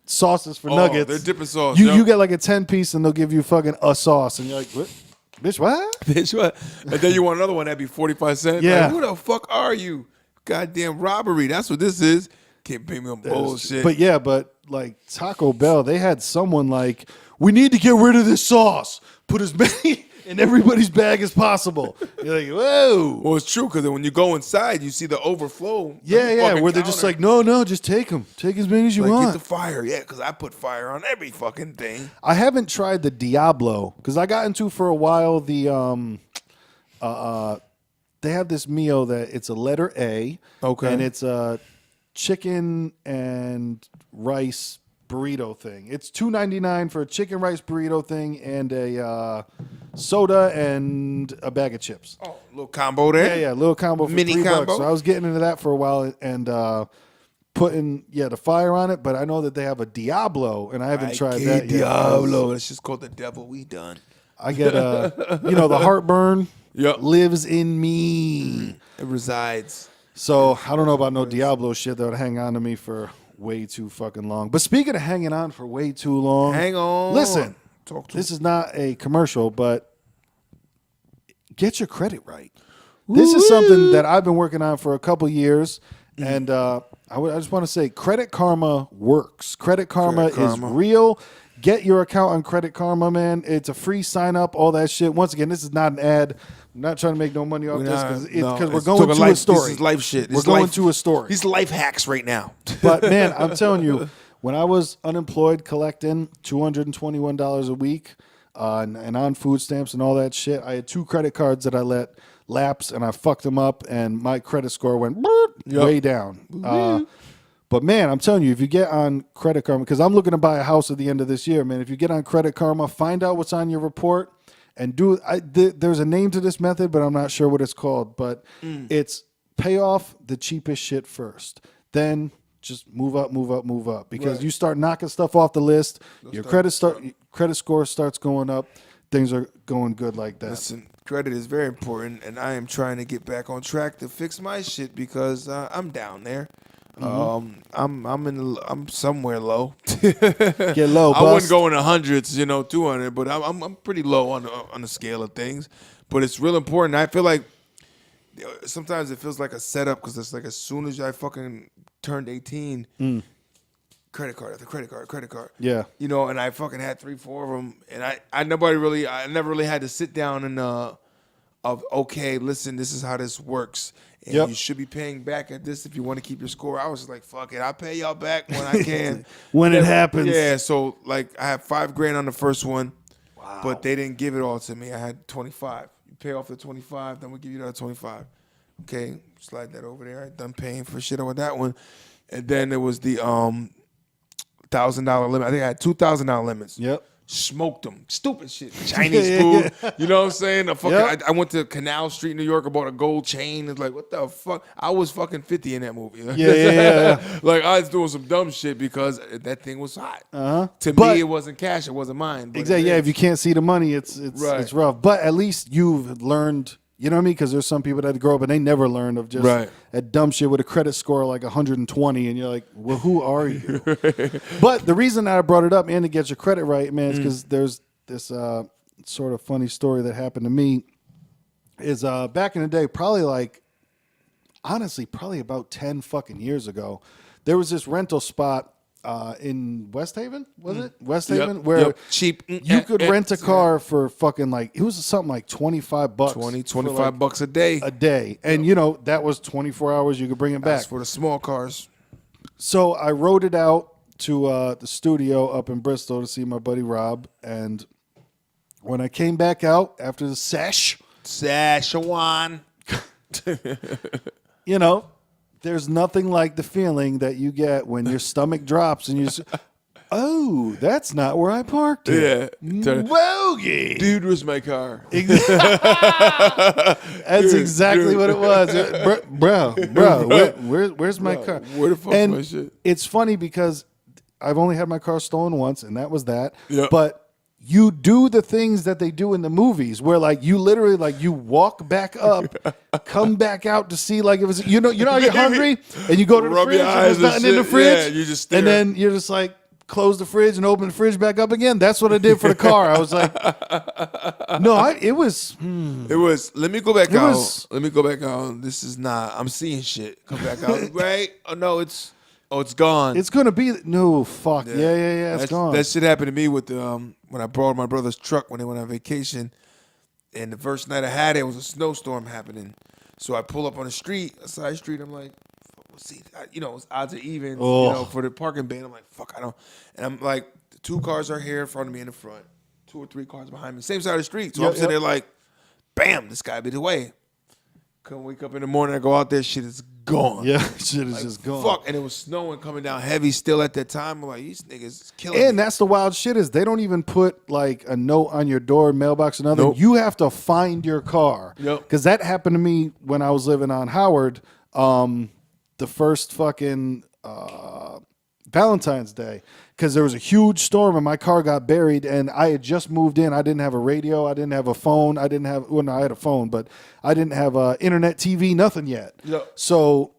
sauces for nuggets. They're dipping sauce. You get like a 10-piece and they'll give you fucking a sauce, and you're like, what? Bitch, what? Bitch, what? And then you want another one that'd be 45 cents. Yeah. Like, who the fuck are you? Goddamn robbery. That's what this is. Can't pay me on bullshit. But like Taco Bell, they had someone like, we need to get rid of this sauce. Put as many in everybody's bag as possible. You're like, whoa. Well, it's true because when you go inside, you see the overflow. Yeah, where they're just like, no, just take them. Take as many as you like, want. get the fire. Yeah, because I put fire on every fucking thing. I haven't tried the Diablo because I got into for a while the they have this meal that it's a letter A. Okay. And it's a chicken and rice burrito thing. It's $2.99 for a chicken rice burrito thing and a soda and a bag of chips. Oh, little combo there. Yeah, little combo for Mini $3. combo. So I was getting into that for a while and putting the fire on it, but I know that they have a Diablo and I haven't tried that yet. Diablo. It's just called the devil we done. I get the heartburn lives in me. It resides. So I don't know about no Diablo shit that would hang on to me for way too fucking long. But speaking of hanging on for way too long, Hang on. Listen, Talk to this is not a commercial, but get your credit right. This is something that I've been working on for a couple years, and I just want to say Credit Karma works. Credit Karma is real. Get your account on Credit Karma, man. It's a free sign up, all that shit. Once again, this is not an ad. I'm not trying to make no money off this because we're going to a story. This is life shit. We're going to a story. These life hacks right now. But man, I'm telling you, when I was unemployed collecting $221 a week and on food stamps and all that shit, I had 2 credit cards that I let lapse and I fucked them up and my credit score went way down. But man, I'm telling you, if you get on Credit Karma, because I'm looking to buy a house at the end of this year, man, if you get on Credit Karma, find out what's on your report and there's a name to this method, but I'm not sure what it's called. But it's pay off the cheapest shit first. Then just move up. Because you start knocking stuff off the list, your credit score starts going up. Things are going good like that. Listen, credit is very important, and I am trying to get back on track to fix my shit because I'm down there. I'm somewhere low. Get low. I wouldn't go in the hundreds, 200, but I'm pretty low on the scale of things. But it's real important. I feel like sometimes it feels like a setup because it's like as soon as I fucking turned 18, credit card after credit card. Yeah. And I fucking had 3-4 of them, and I never really had to sit down and okay, listen, this is how this works. And you should be paying back at this if you want to keep your score. I was just like, fuck it, I'll pay y'all back when I can. When it happens. Yeah, so like I had $5,000 on the first one, but they didn't give it all to me. I had 25. You pay off the 25, then we'll give you the 25. Okay, slide that over there. I done paying for shit on that one. And then there was the $1,000 limit. I think I had $2,000 limits. Yep. Smoked them. Stupid shit. Chinese food. You know what I'm saying? I went to Canal Street, New York, and bought a gold chain. It's like, what the fuck? I was fucking 50 in that movie. Yeah. Like, I was doing some dumb shit because that thing was hot. To But- me, it wasn't cash. It wasn't mine. But Exactly. Yeah, if you can't see the money, it's Right. rough. But at least you've learned. You know what I mean? Because there's some people that grow up and they never learned of just that dumb shit with a credit score like 120, and you're like, well, who are you? But the reason that I brought it up and to get your credit right, man, is because there's this sort of funny story that happened to me. Is back in the day, probably about 10 fucking years ago, there was this rental spot in West Haven, was it? West Haven, where cheap. you could rent a car for fucking it was something like $25. $25 a day. A day. And that was 24 hours you could bring it back. That's for the small cars. So I rode it out to the studio up in Bristol to see my buddy Rob. And when I came back out after the sesh, Sashawan. there's nothing like the feeling that you get when your stomach drops and you just, oh, that's not where I parked it. Yeah. Bogey. Dude, where's my car? That's exactly what it was. Bro, where's my car? Where the fuck's my shit? It's funny because I've only had my car stolen once, and that was that. Yep. But you do the things that they do in the movies where you literally you walk back up, come back out to see if it's how you're hungry and you go to the Rub fridge your and eyes there's and nothing in the shit. fridge. Yeah, you just stare. And then you're just close the fridge and open the fridge back up again. That's what I did for the car. I was like, it was. It was. Let me go back out. Let me go back out. This is not. I'm seeing shit. Come back out. Right? Oh no, it's gone. It's gonna be no fuck. Yeah. It's gone. That shit happened to me with when I borrowed my brother's truck when they went on vacation. And the first night I had it was a snowstorm happening. So I pull up on the street, a side street. I'm like, see, it's odds or evens, for the parking ban. I'm like, fuck, I don't. And I'm like, the 2 cars are here in front of me in the front, 2 or 3 cars behind me, same side of the street. So I'm sitting there like, bam, this guy be the way. Come wake up in the morning, I go out there, shit is gone. Yeah, shit is just gone. Fuck, and it was snowing, coming down heavy still at that time. I'm like, these niggas is killing me. And that's the wild shit is they don't even put like a note on your door, mailbox, or nothing. Nope. You have to find your car. Yep. Because that happened to me when I was living on Howard. The first fucking Valentine's Day, because there was a huge storm and my car got buried, and I had just moved in. I didn't have a radio. I didn't have a phone. I had a phone, but I didn't have internet, TV, nothing yet. Yep. So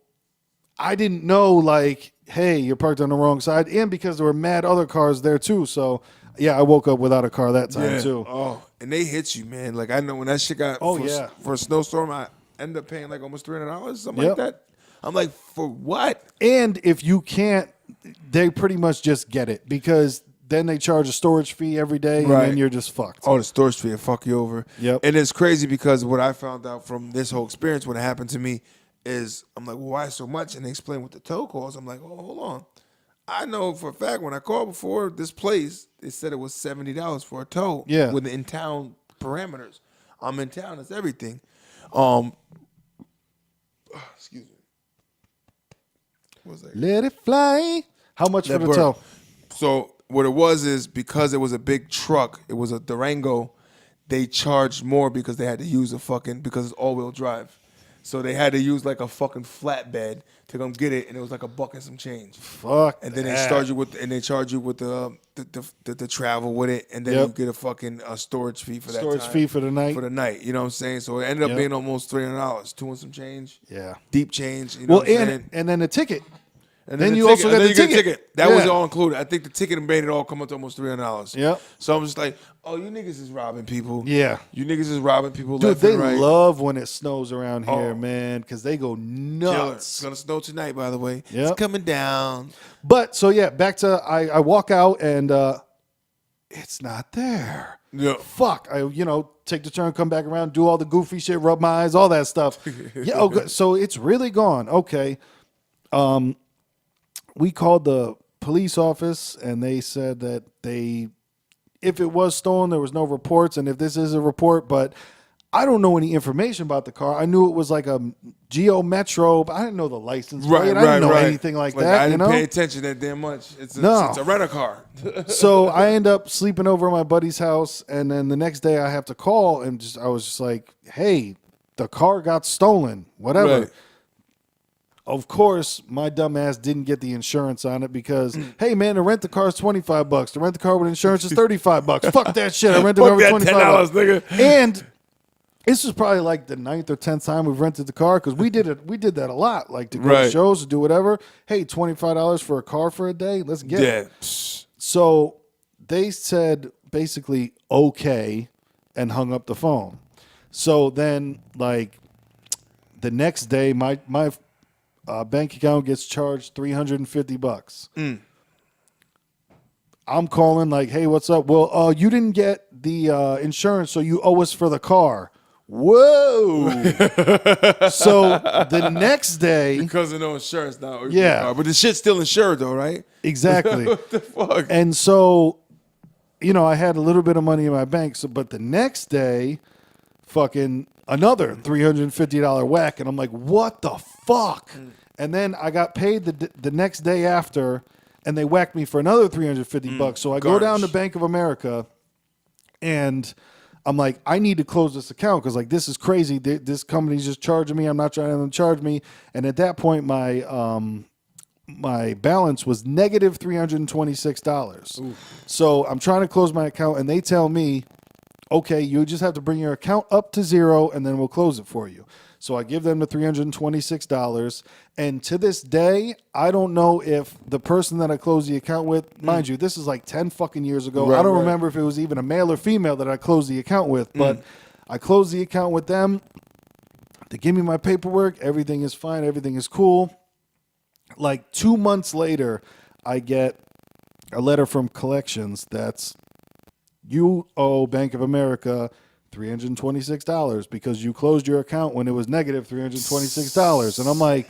I didn't know, like, hey, you're parked on the wrong side, and because there were mad other cars there too. So yeah, I woke up without a car that time too. Oh, and they hit you, man. Like I know when that shit got for a snowstorm, I ended up paying like almost $300, something like that. I'm like, for what? And if you can't, they pretty much just get it, because then they charge a storage fee every day, and then you're just fucked. Oh, the storage fee will fuck you over. Yep. And it's crazy because what I found out from this whole experience when it happened to me is I'm like, well, why so much? And they explain what the tow costs. I'm like, oh, hold on. I know for a fact when I called before this place, they said it was $70 for a tow. Yeah. With the in-town parameters. I'm in town. It's everything. Excuse me. What was that? Let it fly. How much for the tow? So what it was is because it was a big truck, it was a Durango, they charged more because they had to use because it's all-wheel drive. So they had to use like a fucking flatbed to come get it, and it was like $1 and some change. Fuck. And then they charge you with the travel with it, and then you get a fucking storage fee for that storage time. fee for the night. For the night, you know what I'm saying? So it ended up being almost $300, 2 and some change. Yeah. Deep change. You know what I'm saying? And then the ticket. And then the you ticket, also got the ticket. That was all included. I think the ticket made it all come up to almost $300. Yep. So I'm just like, oh, you niggas is robbing people. Yeah. You niggas is robbing people Dude, left they and right. love when it snows around here, man, because they go nuts. Killer. It's going to snow tonight, by the way. Yep. It's coming down. But, so yeah, back to, I walk out and it's not there. Yeah. Fuck. I, take the turn, come back around, do all the goofy shit, rub my eyes, all that stuff. Yeah. Okay. So it's really gone. Okay. We called the police office and they said that if it was stolen, there was no reports. And if this is a report, but I don't know any information about the car. I knew it was like a Geo Metro, but I didn't know the license plate. I didn't know anything like that. I didn't pay attention that damn much. It's a rental car. So I end up sleeping over at my buddy's house, and then the next day I have to call, and I was just like, hey, the car got stolen, whatever. Right. Of course, my dumb ass didn't get the insurance on it because, hey man, to rent the car is $25. To rent the car with insurance is $35. Fuck that shit. I rented the car for $25. $10, nigga. And this was probably like the 9th or 10th time we've rented the car, because we did that a lot, like to go to shows, to do whatever. Hey, $25 for a car for a day? Let's get it. So they said basically okay and hung up the phone. So then, like, the next day, my bank account gets charged $350. I'm calling like, hey, what's up? Well, you didn't get the insurance, so you owe us for the car. Whoa. So the next day, because of no insurance now. Yeah. But the shit's still insured though, right? Exactly. What the fuck? And so, I had a little bit of money in my bank. So, but the next day, fucking another $350 whack. And I'm like, what the fuck? And then I got paid the next day after, and they whacked me for another $350. So I go down to Bank of America, and I'm like, I need to close this account because, like, this is crazy. This company's just charging me. I'm not trying to have them charge me. And at that point, my balance was negative $326. Oof. So I'm trying to close my account, and they tell me, okay, you just have to bring your account up to zero, and then we'll close it for you. So I give them the $326. And to this day, I don't know if the person that I closed the account with, mind you, this is like 10 fucking years ago. I don't remember if it was even a male or female that I closed the account with, but I closed the account with them. They give me my paperwork. Everything is fine. Everything is cool. Like 2 months later, I get a letter from collections that's, you owe Bank of America $326 because you closed your account when it was negative $326. And I'm like,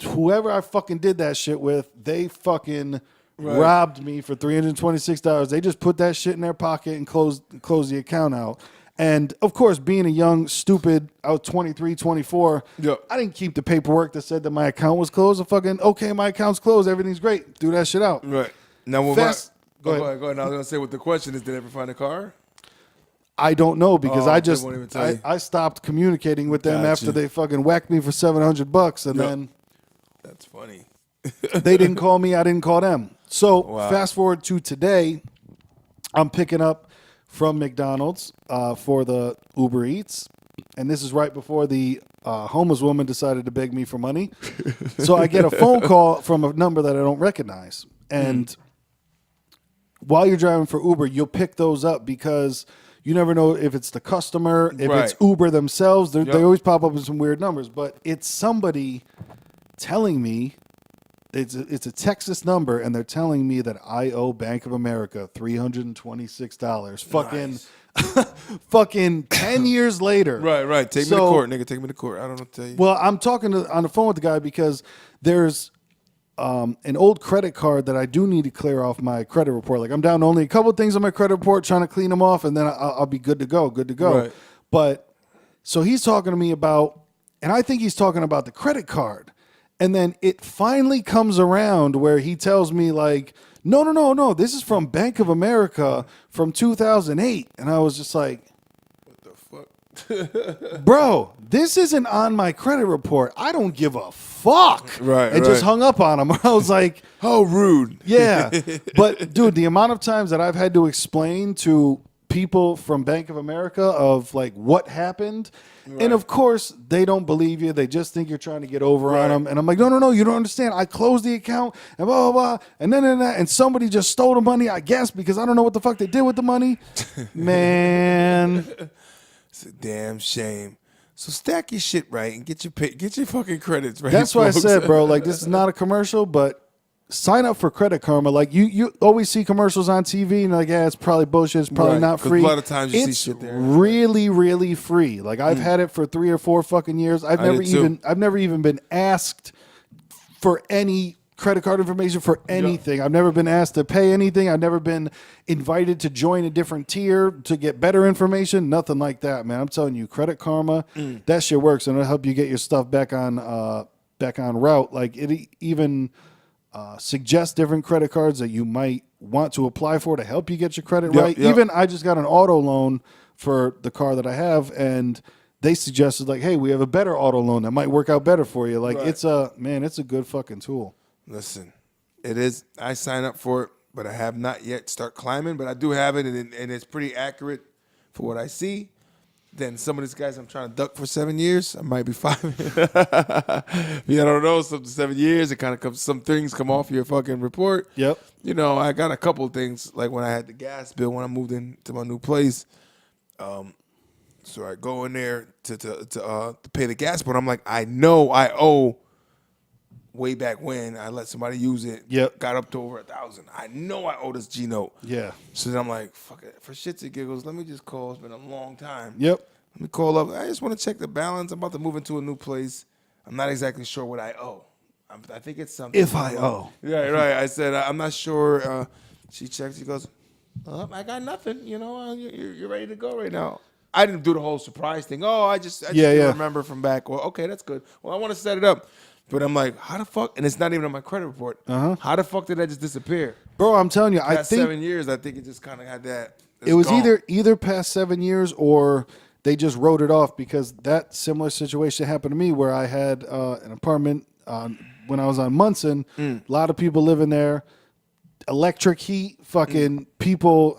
whoever I fucking did that shit with, they fucking robbed me for $326. They just put that shit in their pocket and closed the account out. And of course, being a young, stupid, I was 23, 24, I didn't keep the paperwork that said that my account was closed. I fucking, okay, my account's closed. Everything's great. Do that shit out. Right. Now, Go ahead. Go ahead. Now, I was going to say what the question is, did I ever find a car? I don't know because they won't even tell you. I stopped communicating with them Gotcha. after they fucking whacked me for $700 and then That's funny. they didn't call me, I didn't call them. So fast forward to today, I'm picking up from McDonald's for the Uber Eats, and this is right before the homeless woman decided to beg me for money. So I get a phone call from a number that I don't recognize, and while you're driving for Uber, you'll pick those up because you never know if it's the customer, if it's Uber themselves. They always pop up with some weird numbers, but it's somebody telling me it's a Texas number, and they're telling me that I owe Bank of America $326. Fucking 10 years later. Right. Take me to court, nigga. Take me to court. I don't know what to tell you. Well, I'm talking on the phone with the guy because there's an old credit card that I do need to clear off my credit report. Like, I'm down to only a couple of things on my credit report, trying to clean them off, and then I'll be good to go. Right. But so he's talking to me about, and I think he's talking about the credit card. And then it finally comes around where he tells me, like, no, this is from Bank of America from 2008. And I was just like, what the fuck? bro, this isn't on my credit report. I don't give a fuck. Right. And just hung up on him. I was like, how rude. yeah. But, dude, the amount of times that I've had to explain to people from Bank of America of, like, what happened. Right. And, of course, they don't believe you. They just think you're trying to get over on them. And I'm like, no, you don't understand. I closed the account and blah, blah, blah. And then and somebody just stole the money, I guess, because I don't know what the fuck they did with the money. Man. It's a damn shame. So stack your shit right and get your fucking credits right. That's why I said, bro, like, this is not a commercial, but sign up for Credit Karma. Like, you always see commercials on TV and like, yeah, it's probably bullshit. It's probably not free. A lot of times you see shit there. It's really, really free. Like, I've had it for 3 or 4 fucking years. I've never even been asked for any credit card information for anything. Yep. I've never been asked to pay anything. I've never been invited to join a different tier to get better information. Nothing like that, man. I'm telling you, Credit Karma, that shit works, and it'll help you get your stuff back on route. Like, it even suggest different credit cards that you might want to apply for to help you get your credit right. Yep. Even I just got an auto loan for the car that I have, and they suggested, like, hey, we have a better auto loan that might work out better for you. Like, it's a good fucking tool. Listen, it is. I sign up for it, but I have not yet start climbing, but I do have it, and it's pretty accurate for what I see. Then some of these guys I'm trying to duck for 7 years, I might be fine. I don't know, 7 years, it kind of comes. Some things come off your fucking report. Yep. You know, I got a couple of things, like when I had the gas bill when I moved into my new place. So I go in there to pay the gas bill. I'm like, I know I owe. Way back when I let somebody use it, got up to over 1,000. I know I owe this G note. Yeah. So then I'm like, fuck it. For shits and giggles, let me just call. It's been a long time. Yep. Let me call up. I just want to check the balance. I'm about to move into a new place. I'm not exactly sure what I owe. I think it's something. If I owe. Yeah, right. I said, I'm not sure. She checks. She goes, I got nothing. You know, you're ready to go right now. I didn't do the whole surprise thing. Oh, I just didn't remember from back. Well, okay, that's good. Well, I want to set it up. But I'm like, how the fuck? And it's not even on my credit report. How the fuck did that just disappear? Bro, I'm telling you, I think 7 years. I think it just kind of had that. It was gone. either past 7 years or they just wrote it off, because that similar situation happened to me where I had an apartment when I was on Munson. A lot of people living there, electric heat, fucking people.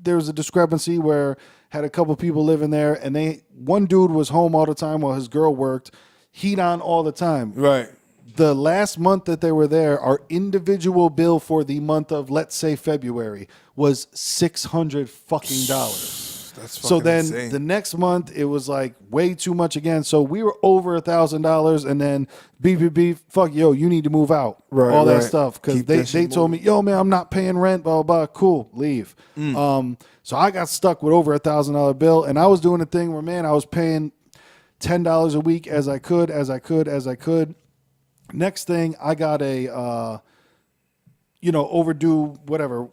There was a discrepancy where had a couple people living there, and one dude was home all the time while his girl worked. Heat on all the time. Right. The last month that they were there, our individual bill for the month of, let's say, February was $600 fucking dollars. That's So fucking then insane. the next month it was like way too much again. So we were over $1,000, and then BBB, fuck yo, you need to move out, Right, all that right. stuff because Keep that they shit told me, yo man, I'm not paying rent, blah blah blah. Cool, leave. So I got stuck with over $1,000 bill, and I was doing a thing where man, I was paying $10 a week as I could. Next thing, I got a overdue whatever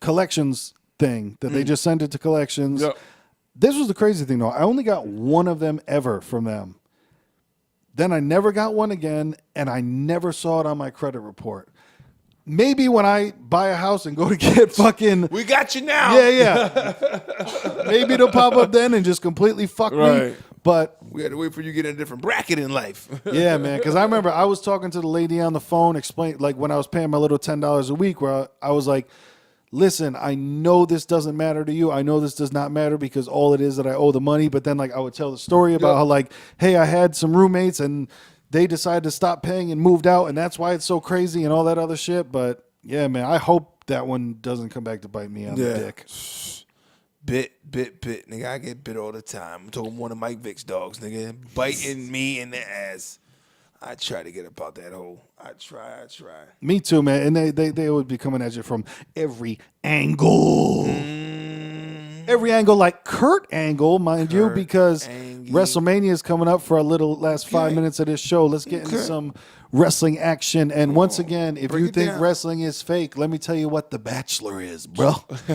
collections thing that they just sent it to collections. Yep. This was the crazy thing though. I only got one of them ever from them. Then I never got one again, and I never saw it on my credit report. Maybe when I buy a house and go to get fucking We got you now. yeah. Maybe it'll pop up then and just completely fuck me. Right. But We had to wait for you to get in a different bracket in life. yeah, man. Because I remember I was talking to the lady on the phone, like when I was paying my little $10 a week, where I was like, listen, I know this doesn't matter to you. I know this does not matter because all it is that I owe the money. But then like I would tell the story about how like, hey, I had some roommates and they decided to stop paying and moved out, and that's why it's so crazy and all that other shit. But yeah, man, I hope that one doesn't come back to bite me on the dick. Bit. Nigga, I get bit all the time. I'm talking one of Mike Vick's dogs, nigga. Biting me in the ass. I try to get about that hole. I try. Me too, man. And they always be coming at you from every angle. Every angle, like Kurt Angle, mind you, because WrestleMania is coming up for a little last 5 minutes of this show. Let's get into some wrestling action. And once again, if you think wrestling is fake, let me tell you what The Bachelor is, bro.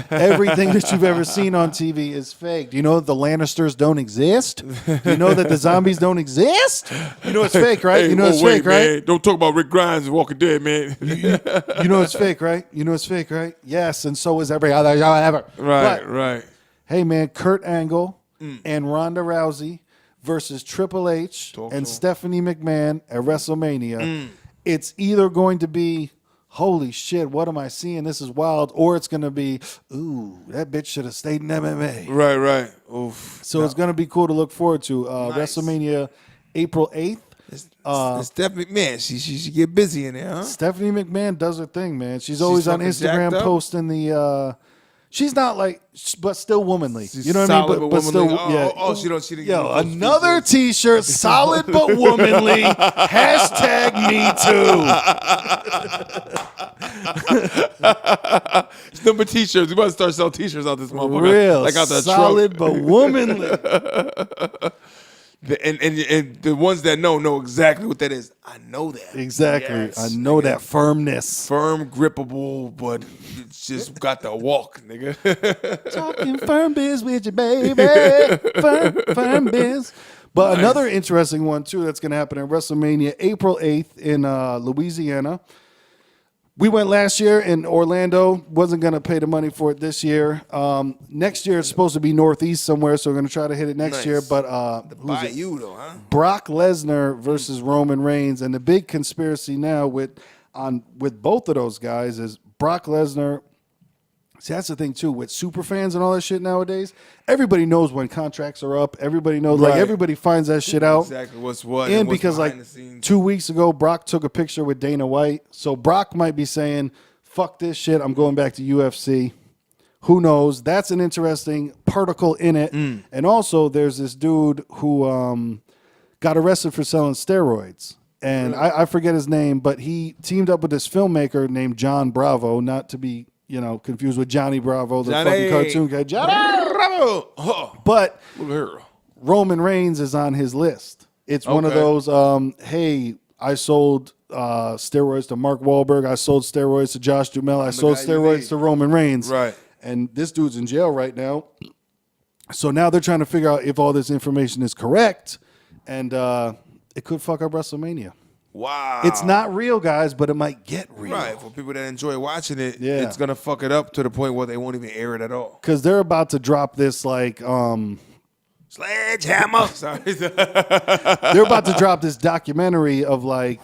Everything that you've ever seen on TV is fake. Do you know that the Lannisters don't exist? Do you know that the zombies don't exist? You know it's fake, right? Hey, you know it's fake, right? Man. Don't talk about Rick Grimes and Walking Dead, man. You know it's fake, right? You know it's fake, right? Yes, and so is every other show ever. Right. Hey, man, Kurt Angle and Ronda Rousey versus Triple H and Stephanie McMahon at WrestleMania. It's either going to be, holy shit, what am I seeing? This is wild. Or it's going to be, ooh, that bitch should have stayed in MMA. Right. Oof. So it's going to be cool to look forward to. WrestleMania April 8th. It's Stephanie McMahon. She should get busy in there, huh? Stephanie McMahon does her thing, man. She's always on fucking Instagram jacked up? posting the... she's not like, but still womanly. She's you know what I mean? solid But still, womanly. yeah. She didn't. Yo, another T-shirt, solid but womanly. Hashtag me too. It's number T-shirts. We about to start selling T-shirts out this motherfucker. Real, like out that solid truck. but womanly. And the ones that know exactly what that is. I know that. Exactly. Yes, I know nigga. that firmness. Firm, grippable, but it's just got the walk, nigga. Talking firm biz with you, baby. Firm biz. But another interesting one, too, that's going to happen at WrestleMania, April 8th in Louisiana. We went last year in Orlando. Wasn't going to pay the money for it this year. Next year it's supposed to be Northeast somewhere, so we're going to try to hit it next year. But who's it? You though, huh? Brock Lesnar versus Roman Reigns, and the big conspiracy now with both of those guys is Brock Lesnar. See, that's the thing too with super fans and all that shit nowadays. Everybody knows when contracts are up. Everybody knows, like everybody finds that shit out. Exactly what's what. And what's because like behind the scenes. 2 weeks ago, Brock took a picture with Dana White, so Brock might be saying, "Fuck this shit, I'm going back to UFC." Who knows? That's an interesting particle in it. And also, there's this dude who got arrested for selling steroids. And I forget his name, but he teamed up with this filmmaker named John Bravo, not to be confused with Johnny Bravo, the fucking cartoon guy. Johnny Bravo! But Look here. Roman Reigns is on his list. It's one of those, hey, I sold steroids to Mark Wahlberg. I sold steroids to Josh Duhamel. I sold steroids to Roman Reigns. Right. And this dude's in jail right now. So now they're trying to figure out if all this information is correct. And it could fuck up WrestleMania. Wow. It's not real, guys, but it might get real. Right. For people that enjoy watching it, Yeah. it's going to fuck it up to the point where they won't even air it at all. Because they're about to drop this, like, Sledgehammer. Sorry. they're about to drop this documentary of, like,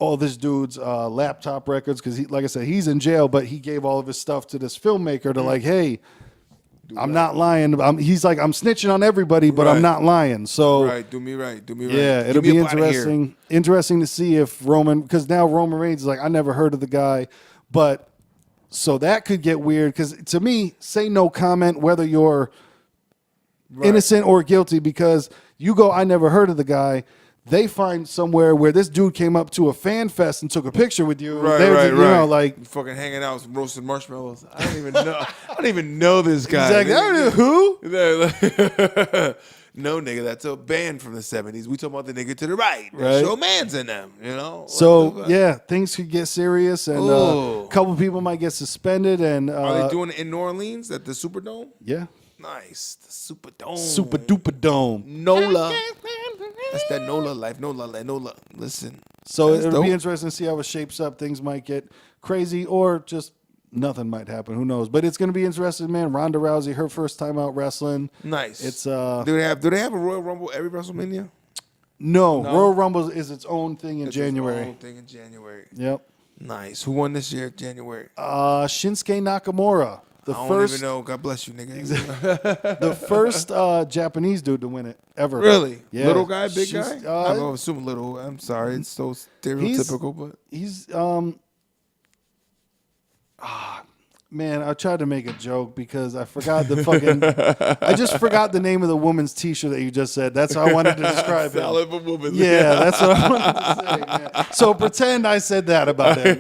all this dude's laptop records. Because, like I said, he's in jail, but he gave all of his stuff to this filmmaker to, like, hey, I'm not lying. He's like, I'm snitching on everybody, but I'm not lying. So, Right. Do me right. yeah, it'll be interesting to see if Roman, because now Roman Reigns is like, I never heard of the guy, but So that could get weird because to me, say no comment whether you're innocent or guilty because you go, I never heard of the guy. They find somewhere where this dude came up to a fan fest and took a picture with you. Right. You know, like you fucking hanging out with some roasted marshmallows. I don't even know. I don't even know this guy. exactly. I don't know who. No, nigga, that's a band from the 70s. We talking about the nigga to the right. Right. Show man's in them, you know? So yeah, things could get serious, and Ooh. a couple people might get suspended. And Are they doing it in New Orleans at the Superdome? yeah, Nice. The Superdome. super duper dome. NOLA. That's that NOLA life. NOLA. Listen. So That's it'll be dope. interesting to see how it shapes up. Things might get crazy, or just nothing might happen. Who knows? But it's going to be interesting, man. Ronda Rousey, her first time out wrestling. Nice. It's Do they have a Royal Rumble every WrestleMania? no, Royal Rumble is its own thing in It's January. its own thing in January. Yep. Nice. Who won this year, January? Shinsuke Nakamura, the I don't first, even know. God bless you, nigga. the first Japanese dude to win it ever. Really? Yeah. Little guy, big She's- guy? I'm assuming little. I'm sorry. It's so stereotypical, but He's man, I tried to make a joke because I forgot the fucking. I just forgot the name of the woman's T-shirt that you just said. That's how I wanted to describe it. solid of a woman. Yeah, that's what I wanted to say, man. So pretend I said that about him.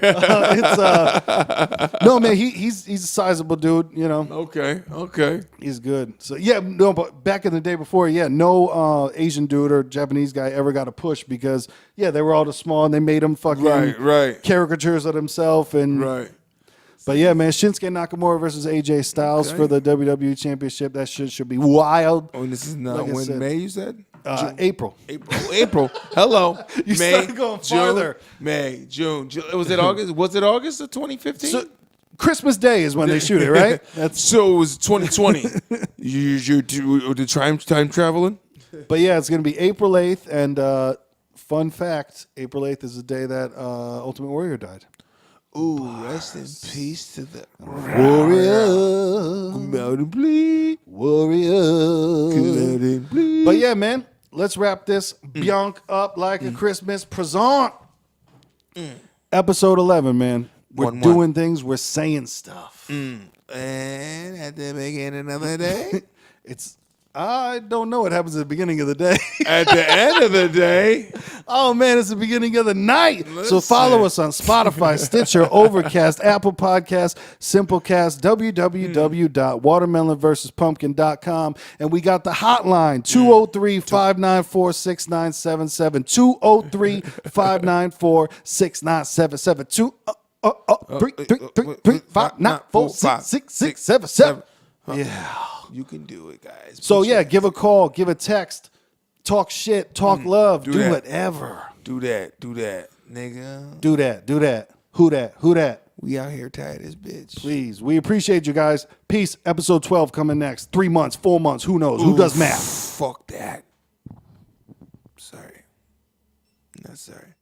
No, man, he's a sizable dude. You know, Okay. he's good. So yeah, no, but back in the day before, yeah, no Asian dude or Japanese guy ever got a push because they were all too small and they made him fucking Right. caricatures of himself and. Right. But yeah, man, Shinsuke Nakamura versus AJ Styles Okay. for the WWE Championship. That shit should be wild. Oh, and this is not Like I when said. May, you said? April. April. Hello. You May, started going June, farther. May, June. Was it August? Was it August of 2015? So, Christmas Day is when they shoot it, right? That's. So it was 2020. you the time traveling? But yeah, it's going to be April 8th. And fun fact, April 8th is the day that Ultimate Warrior died. Ooh, rest in peace to the Warrior. Come out and bleed. Warrior. Come out and bleed. But yeah, man, let's wrap this Bionk up like a Christmas present. Episode 11, man. We're 1-1. doing things. We're saying stuff. And at the beginning of the day, I don't know what happens at the beginning of the day. at the end of the day, Oh, man, it's the beginning of the night. So Listen. follow us on Spotify, Stitcher, Overcast, Apple Podcasts, Simplecast, www.watermelonversuspumpkin.com. And we got the hotline, 203-594-6977, 203-594-6977, 203-594-6677. Yeah. you can do it, guys. So Put yeah, your- give a call, give a text, talk shit, talk love, do that. whatever. do that, nigga. Do that. Who that? We out here tired as bitch. Please. We appreciate you guys. Peace. Episode 12 coming next. 3 months, 4 months. Who knows? Who does math? Fuck that. Sorry. Not sorry.